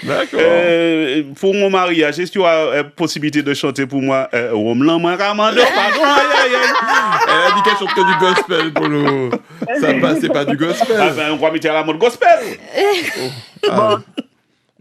D'accord. Pour mon mariage, est-ce qu'il y a possibilité de chanter pour moi Romelan Maramando, pardon, aïe. Elle a dit qu'elle chante que du gospel, Polo. Ça passe, c'est pas du gospel. Ah ben, on va mettre à la mode gospel.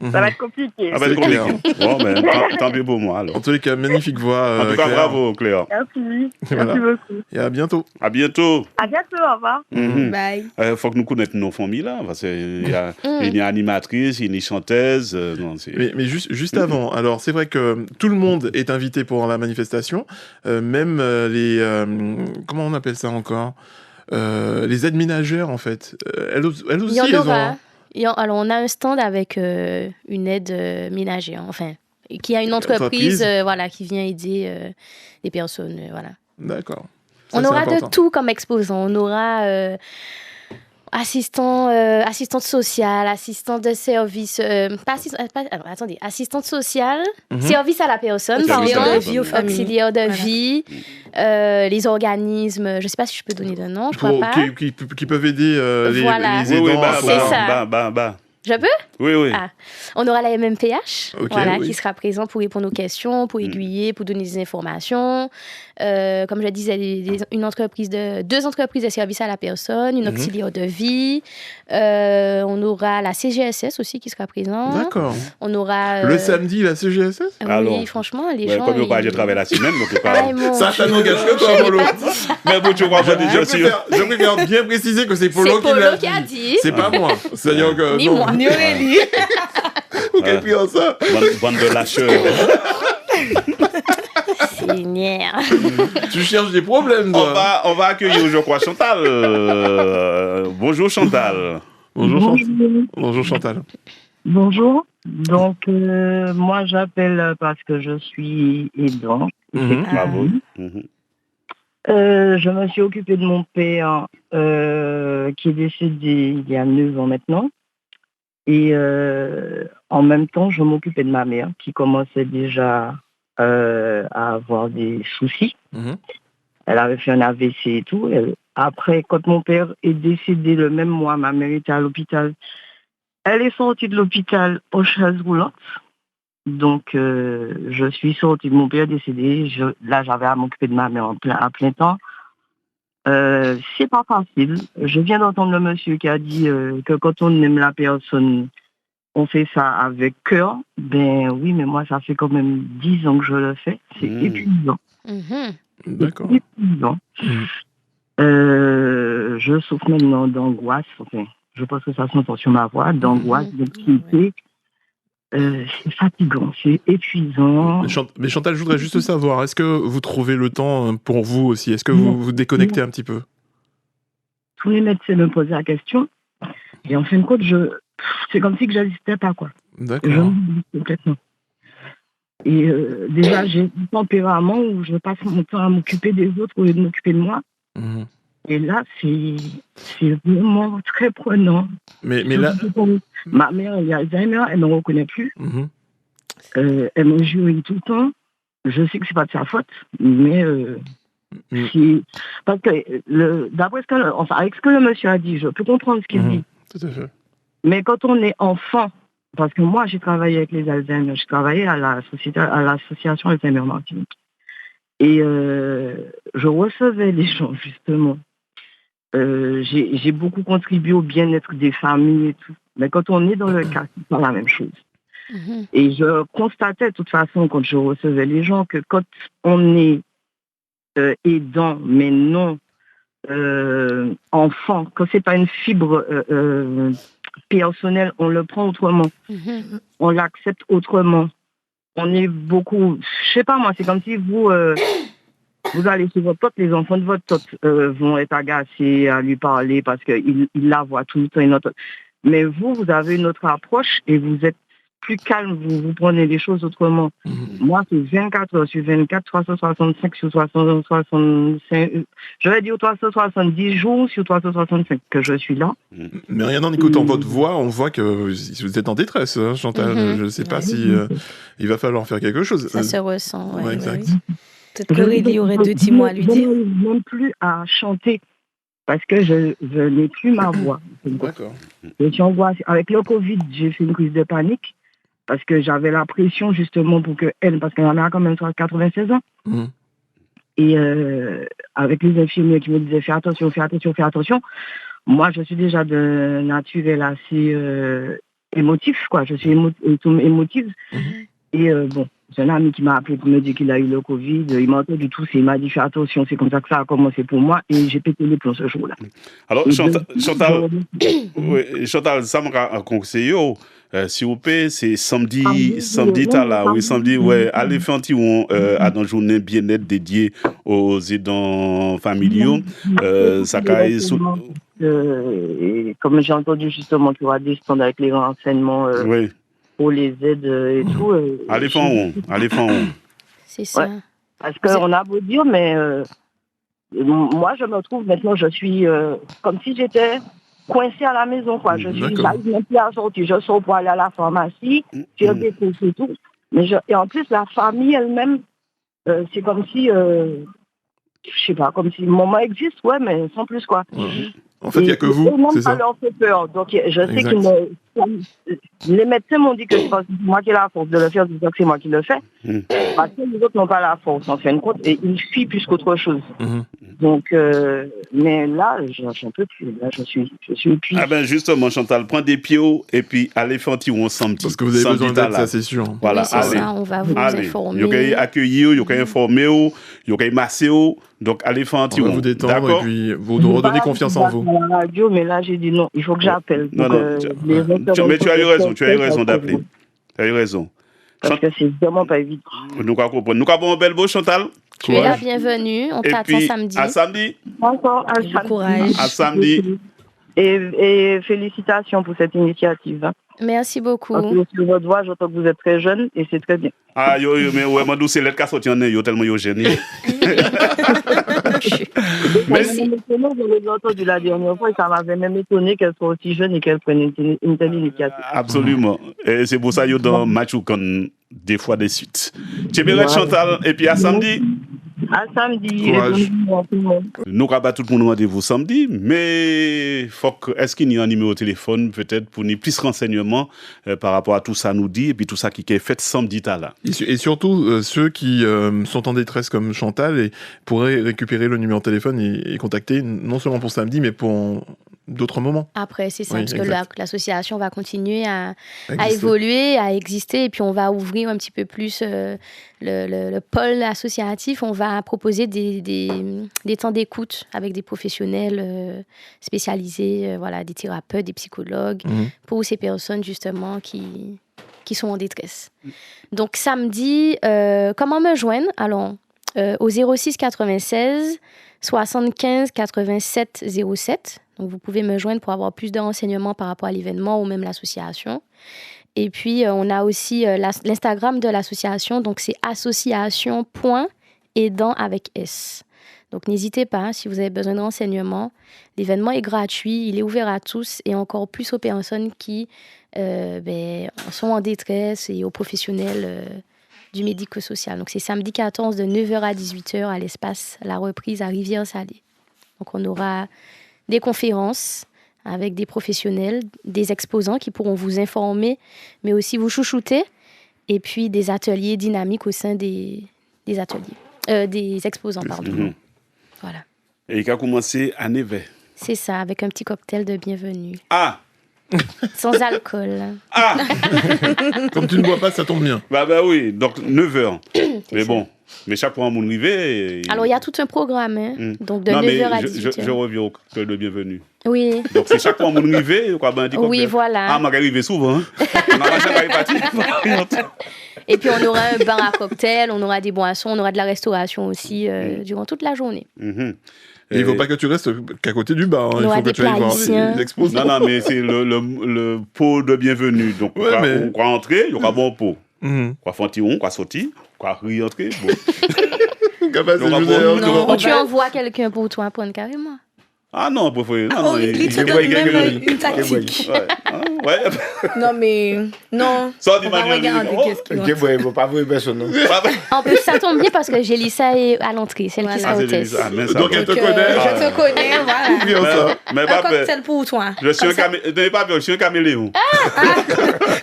Bon, ça va être compliqué. Ah ben, c'est compliqué. Bon, ben, tant pis pour moi, alors. En tous les cas, magnifique voix. En tout cas, Claire. bravo, Claire. Merci. Voilà. Merci beaucoup. Et à bientôt. À bientôt. À bientôt, au revoir. Bye. Faut que nous connaissions nos familles, là, parce qu'il y a une animatrice, une chanteuse. Non, c'est... Mais juste avant, alors c'est vrai que tout le monde est invité pour la manifestation, même les... comment on appelle ça encore les aides ménagères, en fait. Elles aussi, Il y en elles aura. ont... Alors, on a un stand avec une aide ménagère, enfin, qui a une entreprise voilà, qui vient aider les personnes. Voilà. D'accord. Ça, On c'est aura important. de tout comme exposant. On aura assistante sociale, assistante de service, assistante sociale, service à la personne, Service à la personne. auxiliaire de vie, les organismes, je ne sais pas si je peux donner de nom, je crois pas. Qui peuvent aider Voilà. les aidants. c'est ça. Je peux? Oui. Ah. On aura la MMPH, Ok, voilà, oui. qui sera présent pour répondre aux questions, pour aiguiller, pour donner des informations. Comme je disais, deux entreprises de services à la personne, une auxiliaire de vie. On aura la CGSS aussi qui sera présente. D'accord. On aura... Le samedi, la CGSS Oui, Alors, franchement, les ouais, gens... comme on pas, j'ai travaillé la semaine, donc Ah, mon Ça Dieu, n'engage que toi, je l'ai Polo. pas dit. mais bon, tu crois pas déjà sûr. Je préfère bien préciser que c'est Polo C'est Polo qui qui a dit. C'est pas moi. C'est-à-dire que... Ni non. moi. Ni Aurélie. Ou qu'elle prie en ça. Bande de lâcheurs. Seigneur. Tu cherches des problèmes, toi. On va accueillir, je crois, Chantal. Bonjour, Chantal. Bonjour, Bonjour, Chantal. Bonjour. Donc, moi, j'appelle parce que je suis aidant. Bravo. Je me suis occupée de mon père qui est décédé il y a 9 ans maintenant. Et en même temps, je m'occupais de ma mère qui commençait déjà à avoir des soucis. Elle avait fait un AVC et tout. Après, quand mon père est décédé le même mois, ma mère était à l'hôpital. Elle est sortie de l'hôpital aux chaises roulantes. Donc, je suis sortie de mon père décédé. Là, j'avais à m'occuper de ma mère à plein temps. C'est pas facile. Je viens d'entendre le monsieur qui a dit que quand on aime la personne, on fait ça avec cœur. Ben oui, mais moi, ça fait quand même 10 ans que je le fais. C'est épuisant. D'accord. Épuisant. Je souffre maintenant d'angoisse. Enfin, je pense que ça s'entend sur ma voix. D'angoisse, d'anxiété. C'est fatigant, c'est épuisant. Mais Chantal, je voudrais juste savoir, est-ce que vous trouvez le temps pour vous aussi? Est-ce que vous vous déconnectez un petit peu? Tous les médecins me posaient la question. Et en fin de compte, c'est comme si que j'existais pas, quoi. D'accord. Je m'oublie complètement. Et déjà, j'ai un tempérament où je passe mon temps à m'occuper des autres au lieu de m'occuper de moi. Et là, c'est vraiment très prenant. Mais là... Ma mère, elle est Alzheimer, elle ne me reconnaît plus. Elle me jurie tout le temps. Je sais que c'est pas de sa faute, mais parce que d'après avec ce que le monsieur a dit, je peux comprendre ce qu'il dit. Tout à fait. Mais quand on est enfant, parce que moi j'ai travaillé avec les Alzheimer, j'ai travaillé à l'association Alzheimer Martinique, et je recevais les gens justement. J'ai beaucoup contribué au bien-être des familles et tout. Mais quand on est dans le cas, c'est pas la même chose. Et je constatais de toute façon, quand je recevais les gens, que quand on est aidant, mais non enfant, quand c'est pas une fibre personnelle, on le prend autrement. On l'accepte autrement. On est beaucoup... Je sais pas moi, c'est comme si vous allez chez votre pote, les enfants de votre pote vont être agacés à lui parler parce qu'ils la voient tout le temps. Mais vous avez une autre approche et vous êtes plus calme, vous prenez les choses autrement. Moi, c'est 24 heures sur 24, 365 sur 365, je vais dire 370 jours sur 365 que je suis là. Mais rien en écoutant votre voix, on voit que vous êtes en détresse, hein, Chantal. Je ne sais pas si il va falloir faire quelque chose. Ça se ressent, exact. Peut-être qu'Aurélie aurait 2 petits mots à lui dire. Je n'arrive même plus à chanter. parce que je n'ai plus ma voix. D'accord. Je suis angoissée. Avec le Covid, j'ai fait une crise de panique parce que j'avais la pression justement pour que elle, parce que ma mère a quand même 96 ans. Et avec les infirmiers qui me disaient fais attention. Moi, je suis déjà de naturel assez émotif, quoi. Je suis émotive. Et bon, j'ai un ami qui m'a appelé pour me dire qu'il a eu le Covid. Il m'a entendu tout, il m'a dit fais attention. C'est comme ça que ça a commencé pour moi. Et j'ai pété les plombs ce jour-là. Alors, Chantal, ça m'a conseillé. S'il vous plaît, c'est samedi, ouais, allez faire un petit à une journée bien-être dédiée aux aidants familiaux. Ça caille et comme j'ai entendu justement qu'il y aura des stands avec les renseignements pour les aides et tout. Allez faire un. C'est ça. Ouais. Parce qu'on a beau dire, mais moi je me trouve maintenant, je suis comme si j'étais coincée à la maison, quoi. J'arrive même plus à sortir. Je sors pour aller à la pharmacie, j'ai des courses et tout. Et en plus, la famille elle-même, c'est comme si, je sais pas, comme si maman existe, ouais, mais sans plus, quoi. En fait, il n'y a que vous, c'est ça. Ça leur fait peur. Donc, je sais que les médecins m'ont dit que c'est moi qui ai la force de le faire, c'est que c'est moi qui le fais. Parce que les autres n'ont pas la force, en fin de compte, et ils fuient plus qu'autre chose. Donc, mais là, j'en peux plus. Là, je suis épuisé. Ah ben justement, Chantal, prends des pieds et puis allez faire un petit samedi. Parce que vous avez besoin d'aide, ça, c'est sûr. Voilà, oui, c'est ça, on va vous informer. Il y a accueillir, il y a informer, il y a masser. Donc, allez faire un petit on va vous détendre et puis vous redonner confiance en vous. À la radio, mais là, j'ai dit non, il faut que j'appelle. Non, mais tu as eu raison d'appeler. Tu as eu raison. Parce que c'est vraiment pas évident. Nous avons un bel beau, Chantal. Tu es la bienvenue, on t'attend samedi. À samedi. Encore un samedi. Courage. À samedi. Et félicitations pour cette initiative. Merci beaucoup. Parce que sur votre voix, j'entends que vous êtes très jeune et c'est très bien. Ah, mais ouais, moi, c'est l'aide qui a sorti en yo tellement yo génie. Merci. Je l'ai entendu la dernière fois et ça m'avait même étonné qu'elle soit aussi jeune et qu'elle prenne une telle initiative. Absolument. Et c'est pour ça que dans match ou quand des fois des suites. Tu es Chantal et puis à samedi. À samedi. Nous avons tout le monde rendez-vous samedi, mais est-ce qu'il y a un numéro de téléphone peut-être pour nous plus renseignements par rapport à tout ça nous dit et puis tout ça qui est fait samedi là. Et surtout ceux qui sont en détresse comme Chantal et pourraient récupérer le numéro de téléphone et contacter non seulement pour samedi mais pour d'autres moments. Après, c'est ça, parce que l'association va continuer à évoluer, à exister, et puis on va ouvrir un petit peu plus le pôle associatif. On va proposer des temps d'écoute avec des professionnels spécialisés, voilà, des thérapeutes, des psychologues, pour ces personnes justement qui sont en détresse. Donc samedi, comment me joindre? Alors, au 06 96 75 87 07. Donc, vous pouvez me joindre pour avoir plus de renseignements par rapport à l'événement ou même l'association. Et puis, on a aussi l'Instagram de l'association. Donc, c'est association.aidant avec S. Donc, n'hésitez pas, si vous avez besoin de renseignements. L'événement est gratuit, il est ouvert à tous et encore plus aux personnes qui sont en détresse et aux professionnels du médico-social. Donc, c'est samedi 14 de 9h à 18h à l'espace La Reprise à Rivière-Salée. Donc, on aura des conférences avec des professionnels, des exposants qui pourront vous informer, mais aussi vous chouchouter, et puis des ateliers dynamiques au sein des exposants, pardon. Voilà. Et il a commencé à 9h. C'est ça, avec un petit cocktail de bienvenue. Ah! Sans alcool. Ah! Comme tu ne bois pas, ça tombe bien. Bah oui, donc 9h. Mais bon, mais chaque fois, on arrive. Alors, il y a tout un programme, hein. Donc de 9h à 18h. Je reviens au cocktail de bienvenue. Oui. Donc, c'est chaque fois, on arrive. Oui, voilà. Ah, on arrive souvent. Hein? On n'a jamais parti. Et puis, on aura un bar à cocktail, on aura des boissons, on aura de la restauration aussi durant toute la journée. Et il ne faut pas que tu restes qu'à côté du bar. Hein. Il faut que tu ailles voir l'exposant. Non, mais c'est le pot de bienvenue. Donc, on va entrer, il y aura bon pot. On va faire un petit rond, on va sortir, on va rentrer. Ou tu envoies quelqu'un pour toi prendre carrément. Ah non, préféré. Non, il te donne même une tactique. Ouais. Non, mais non. Ça, on va regarder qu'est-ce qu'il y a. Ok, bon, pas vrai, personne. En plus, ça tombe bien parce que Jélissa est à l'entrée, celle qui sera hôtesse. Donc, elle te connaît. Je te connais, voilà. Mais un cocktail pour toi. Je suis un caméléon.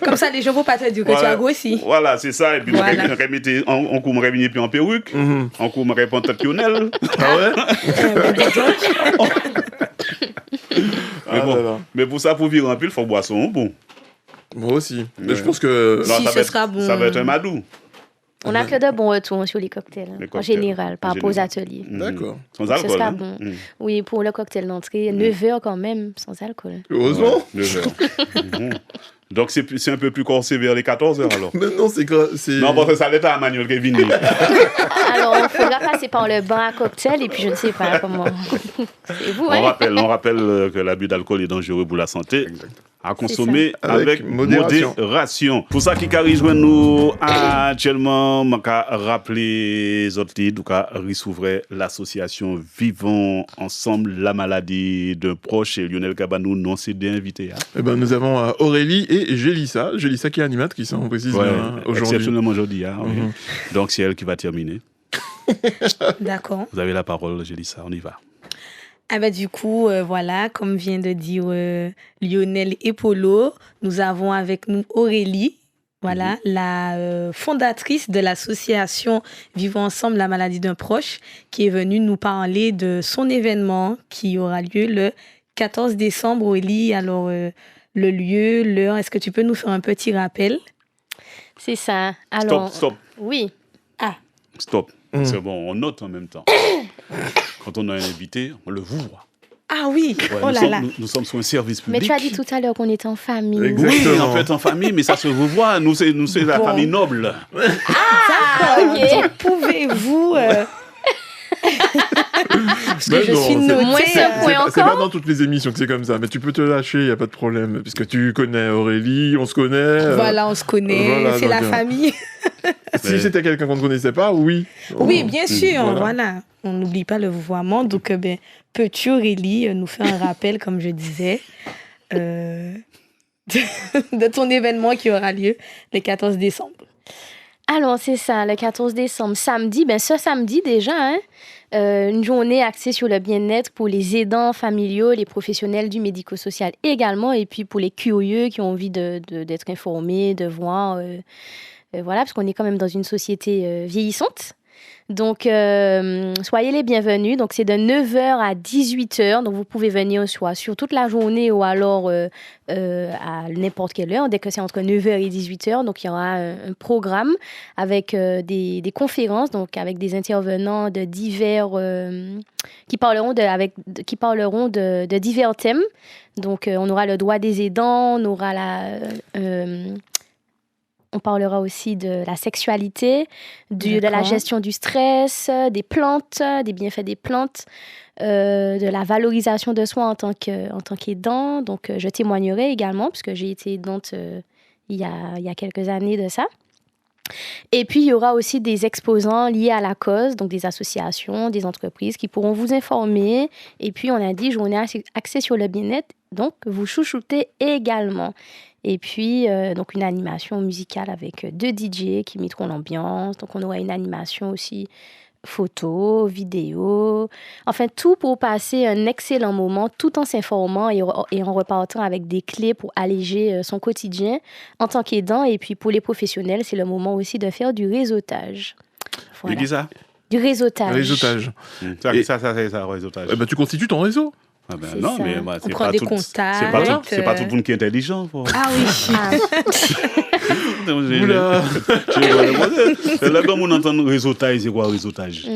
Comme ça, les gens ne vont pas te dire que tu as grossi. Voilà, c'est ça. Et puis, on coupe me puis en perruque. On coupe me répond tête pionnelle. Ah ouais? Mais pour ça, pour vivre en pile, il faut boire son bon. Moi aussi. Mais je pense que. Si, ce sera bon. Ça va être un madou. On a que de bons retours sur les cocktails, en général, par rapport aux ateliers. D'accord. Sans alcool. Ce sera bon. Oui, pour le cocktail d'entrée, 9h quand même, sans alcool. Heureusement. 9h. Donc, c'est un peu plus corsé vers les 14h alors. Mais non, c'est. Non, parce que ça l'est à Manuel Kevin. Alors, il faudra passer par le bar à cocktail et puis je ne sais pas comment. C'est vous, hein? On rappelle que l'abus d'alcool est dangereux pour la santé. Exactement. À consommer avec modération. Pour ça qui rejoint nous actuellement, je vais rappeler les autres leaders, ressouvrir l'association Vivons Ensemble la maladie d'un proche et Lionel Cabanou, non, c'est des invités. Hein? Eh ben, nous avons Aurélie et Jélissa. Jélissa qui est animate, qui sont précises aujourd'hui. Exceptionnellement aujourd'hui. Hein, oui. Donc c'est elle qui va terminer. D'accord. Vous avez la parole, Jélissa, on y va. Ah ben, du coup, voilà, comme vient de dire Lionel et Polo, nous avons avec nous Aurélie, voilà, la fondatrice de l'association Vivons Ensemble la maladie d'un proche, qui est venue nous parler de son événement qui aura lieu le 14 décembre. Aurélie, alors le lieu, l'heure, est-ce que tu peux nous faire un petit rappel? C'est ça. Alors, Stop. Oui. Stop. C'est bon, on note en même temps. Quand on a un invité, on le voit. Ah oui, ouais, nous sommes sur un service public. Mais tu as dit tout à l'heure qu'on était en famille. Exactement. Oui, en fait, en famille, mais ça se vous voit. Nous, c'est la famille noble. Ah, d'accord. Okay. Pouvez-vous... Parce que je suis notée. C'est pas dans toutes les émissions que c'est comme ça, mais tu peux te lâcher, il n'y a pas de problème. Puisque tu connais Aurélie, on se connaît. Voilà, on se connaît, voilà, c'est la famille. Si c'était quelqu'un qu'on ne connaissait pas, oui. Oui, bien sûr, voilà. On n'oublie pas le vouvoiement. Donc, peux-tu, Aurélie, nous faire un rappel, comme je disais, de ton événement qui aura lieu le 14 décembre? Alors, c'est ça, le 14 décembre. Samedi, ce samedi déjà, hein, une journée axée sur le bien-être pour les aidants familiaux, les professionnels du médico-social également, et puis pour les curieux qui ont envie d'être informés, de voir, voilà, parce qu'on est quand même dans une société vieillissante. Donc, soyez les bienvenus. Donc, c'est de 9h à 18h. Donc, vous pouvez venir soit sur toute la journée ou alors à n'importe quelle heure, dès que c'est entre 9h et 18h. Donc, il y aura un programme avec des conférences, donc avec des intervenants de divers... qui parleront de divers thèmes. Donc, on aura le droit des aidants, on aura on parlera aussi de la sexualité, de la gestion du stress, des plantes, des bienfaits des plantes, de la valorisation de soi en tant qu'aidant. Donc, je témoignerai également, puisque j'ai été aidante il y a quelques années de ça. Et puis, il y aura aussi des exposants liés à la cause, donc des associations, des entreprises qui pourront vous informer. Et puis, on a dit journée axée sur le bien-être, donc vous chouchoutez également. Et puis, donc une animation musicale avec 2 DJ qui mettront l'ambiance. Donc, on aura une animation aussi photo, vidéo. Enfin, tout pour passer un excellent moment tout en s'informant et en repartant avec des clés pour alléger son quotidien en tant qu'aidant. Et puis, pour les professionnels, c'est le moment aussi de faire du réseautage. Voilà. Dis ça? Du réseautage. Réseautage. Ça, réseautage. Tu constitues ton réseau. Ah ben non, ça. mais c'est pas tout. C'est pas tout le monde qui est intelligent. Ah oui. Oula. C'est là comme on entend réseautage, c'est quoi réseautage?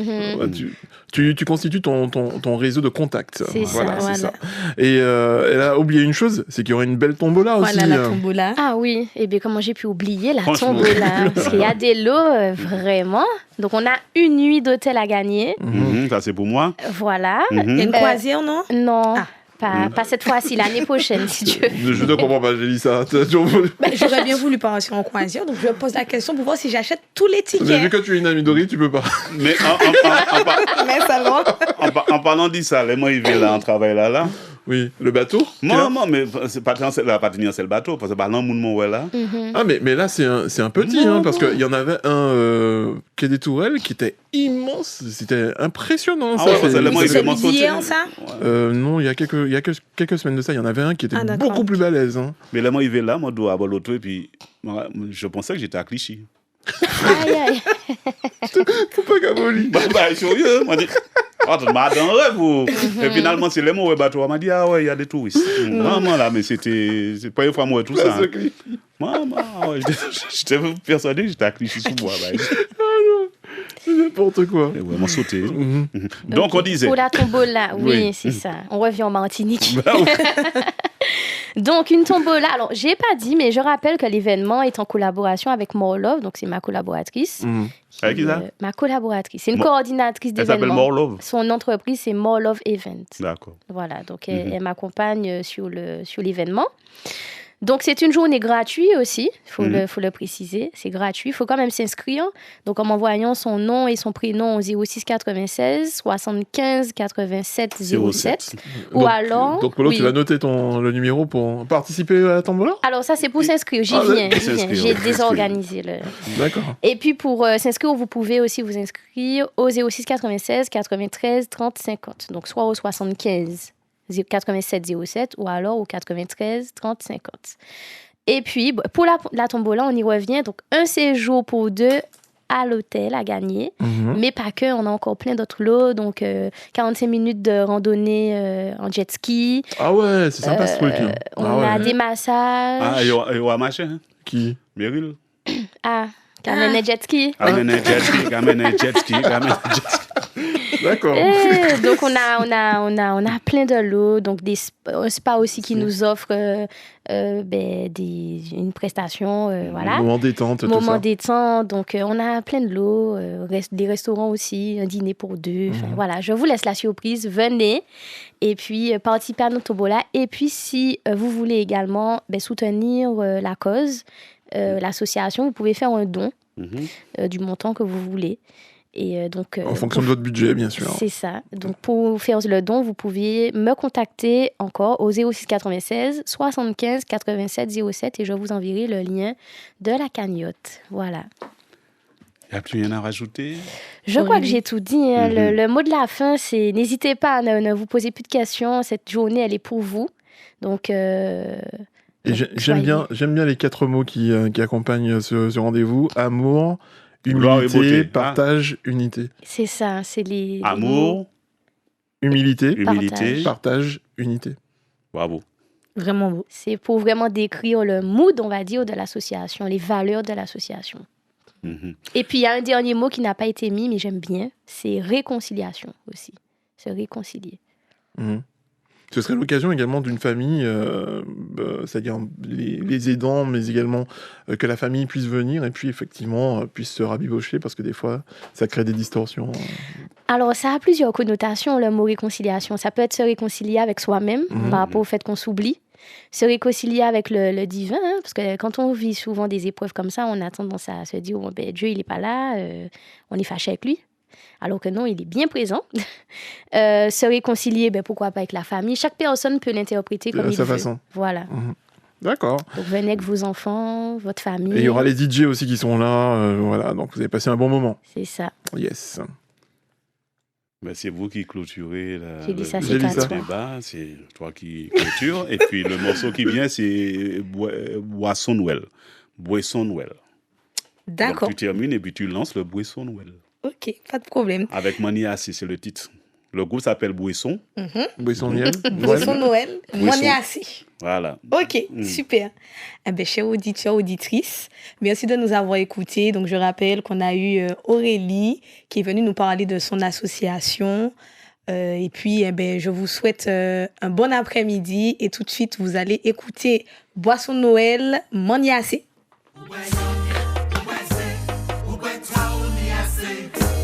Tu constitues ton réseau de contacts. C'est voilà. ça. Et elle a oublié une chose, c'est qu'il y aura une belle tombola aussi. Voilà, la tombola. Ah oui, et bien comment j'ai pu oublier la tombola? Parce qu'il y a des lots, vraiment. Donc on a une nuit d'hôtel à gagner. Ça c'est pour moi. Voilà. Il y a une croisière, non? Non. pas cette fois-ci, l'année prochaine, si tu veux. Je ne comprends pas, j'ai dit ça. J'aurais bien voulu partir en croisière, donc je pose la question pour voir si j'achète tous les tickets. Mais vu que tu es une amie d'Ori, tu peux pas. Mais en parlant de ça, les moi, ils viennent là, en travail là. Oui, le bateau. Non, mais c'est pas c'est le bateau, parce que par exemple, mon là. Ah, mais là, c'est un petit, parce qu'il y en avait un quai des Tourelles qui était immense. C'était impressionnant. Ah ouais, c'est hier, ça non, il y a quelques semaines de ça, il y en avait un qui était beaucoup plus balèze. Hein. Mais là, moi, il vient là, moi, je dois avoir l'auto, et puis je pensais que j'étais à Clichy. Aïe. Faut pas qu'aboli. Bah, sérieux, moi, madame rêve. Et finalement, c'est les mots bateau. On m'a dit, ah ouais, il y a des touristes. Vraiment là, mais c'est pas une fois moi tout ça. Maman, j'étais persuadé que j'étais à Clichy sous bois. C'est n'importe quoi. Et vraiment sauté. Donc, on disait. Pour la tombola, oui, c'est ça. On revient en Martinique. Donc, une tombola. Alors, j'ai pas dit, mais je rappelle que l'événement est en collaboration avec More Love. Donc, c'est ma collaboratrice. Avec qui ça? Ma collaboratrice. C'est une coordinatrice d'événements. Elle s'appelle More Love. Son entreprise, c'est More Love Event. D'accord. Voilà. Donc, elle m'accompagne sur l'événement. Donc, c'est une journée gratuite aussi, il faut le préciser. C'est gratuit. Il faut quand même s'inscrire. Donc, en m'envoyant son nom et son prénom au 06 96 75 87 07. Ou alors... Donc, Polo, tu vas noter le numéro pour participer à la tombola? Alors, ça, c'est pour s'inscrire. J'y viens. J'ai désorganisé le... D'accord. Et puis, pour s'inscrire, vous pouvez aussi vous inscrire au 06 96 93 30 50. Donc, soit au 75 87 07 ou alors au 93 30 50. Et puis, pour la tombola, on y revient. Donc, un séjour pour deux à l'hôtel à gagner. Mais pas que, on a encore plein d'autres lots. Donc, 45 minutes de randonnée en jet ski. Ah ouais, c'est sympa ce truc. On a des massages. Ah, il y a un machin. Qui? Meryl. Ah, Kamene jet ski. Kamene jet ski. D'accord. Donc, on a plein de lots. Donc, un spa aussi qui nous offre une prestation. Voilà. Moment détente, Moment détente. Donc, on a plein de lots. Des restaurants aussi. Un dîner pour deux. Voilà. Je vous laisse la surprise. Venez. Et puis, participez à notre tombola. Et puis, si vous voulez également soutenir la cause, l'association, vous pouvez faire un don du montant que vous voulez. Et donc, en fonction de votre budget, bien sûr. C'est ça. Donc, pour faire le don, vous pouvez me contacter encore au 06 96 75 87 07 et je vous enverrai le lien de la cagnotte. Voilà. Il n'y a plus rien à rajouter? Je crois que j'ai tout dit. Hein. Le mot de la fin, c'est n'hésitez pas à ne vous poser plus de questions. Cette journée, elle est pour vous. Donc... Et j'aime bien les 4 mots qui accompagnent ce rendez-vous. Amour, humilité, partage, unité. C'est ça, c'est les... Amour, humilité, partage, unité. Bravo. Vraiment beau. C'est pour vraiment décrire le mood, on va dire, de l'association, les valeurs de l'association. Et puis, il y a un dernier mot qui n'a pas été mis, mais j'aime bien, c'est réconciliation aussi. Se réconcilier. Ce serait l'occasion également d'une famille, c'est-à-dire les aidants, mais également que la famille puisse venir et puis effectivement puisse se rabibocher parce que des fois, ça crée des distorsions. Alors, ça a plusieurs connotations, le mot réconciliation. Ça peut être se réconcilier avec soi-même par rapport au fait qu'on s'oublie. Se réconcilier avec le divin, hein, parce que quand on vit souvent des épreuves comme ça, on a tendance à se dire Dieu, il n'est pas là, on est fâché avec lui. Alors que non, il est bien présent. Se réconcilier, pourquoi pas avec la famille. Chaque personne peut l'interpréter comme il veut. De sa façon. Voilà. D'accord. Donc venez avec vos enfants, votre famille. Et il y aura les DJ aussi qui sont là. Voilà, donc vous avez passé un bon moment. C'est ça. Yes. C'est vous qui clôturez le débat. C'est toi qui clôture. Et puis le morceau qui vient, c'est Boisson Noël. Boisson Noël. D'accord. Donc, tu termines et puis tu lances le Boisson Noël. Ok, pas de problème. Avec Maniassi, c'est le titre. Le groupe s'appelle Boisson. Boisson Noël. Boisson Noël. Maniassi. Voilà. Ok, super. Chers auditeurs, auditrices, merci de nous avoir écoutés. Donc, je rappelle qu'on a eu Aurélie qui est venue nous parler de son association. Et puis, je vous souhaite un bon après-midi. Et tout de suite, vous allez écouter Boisson Noël, Maniassi.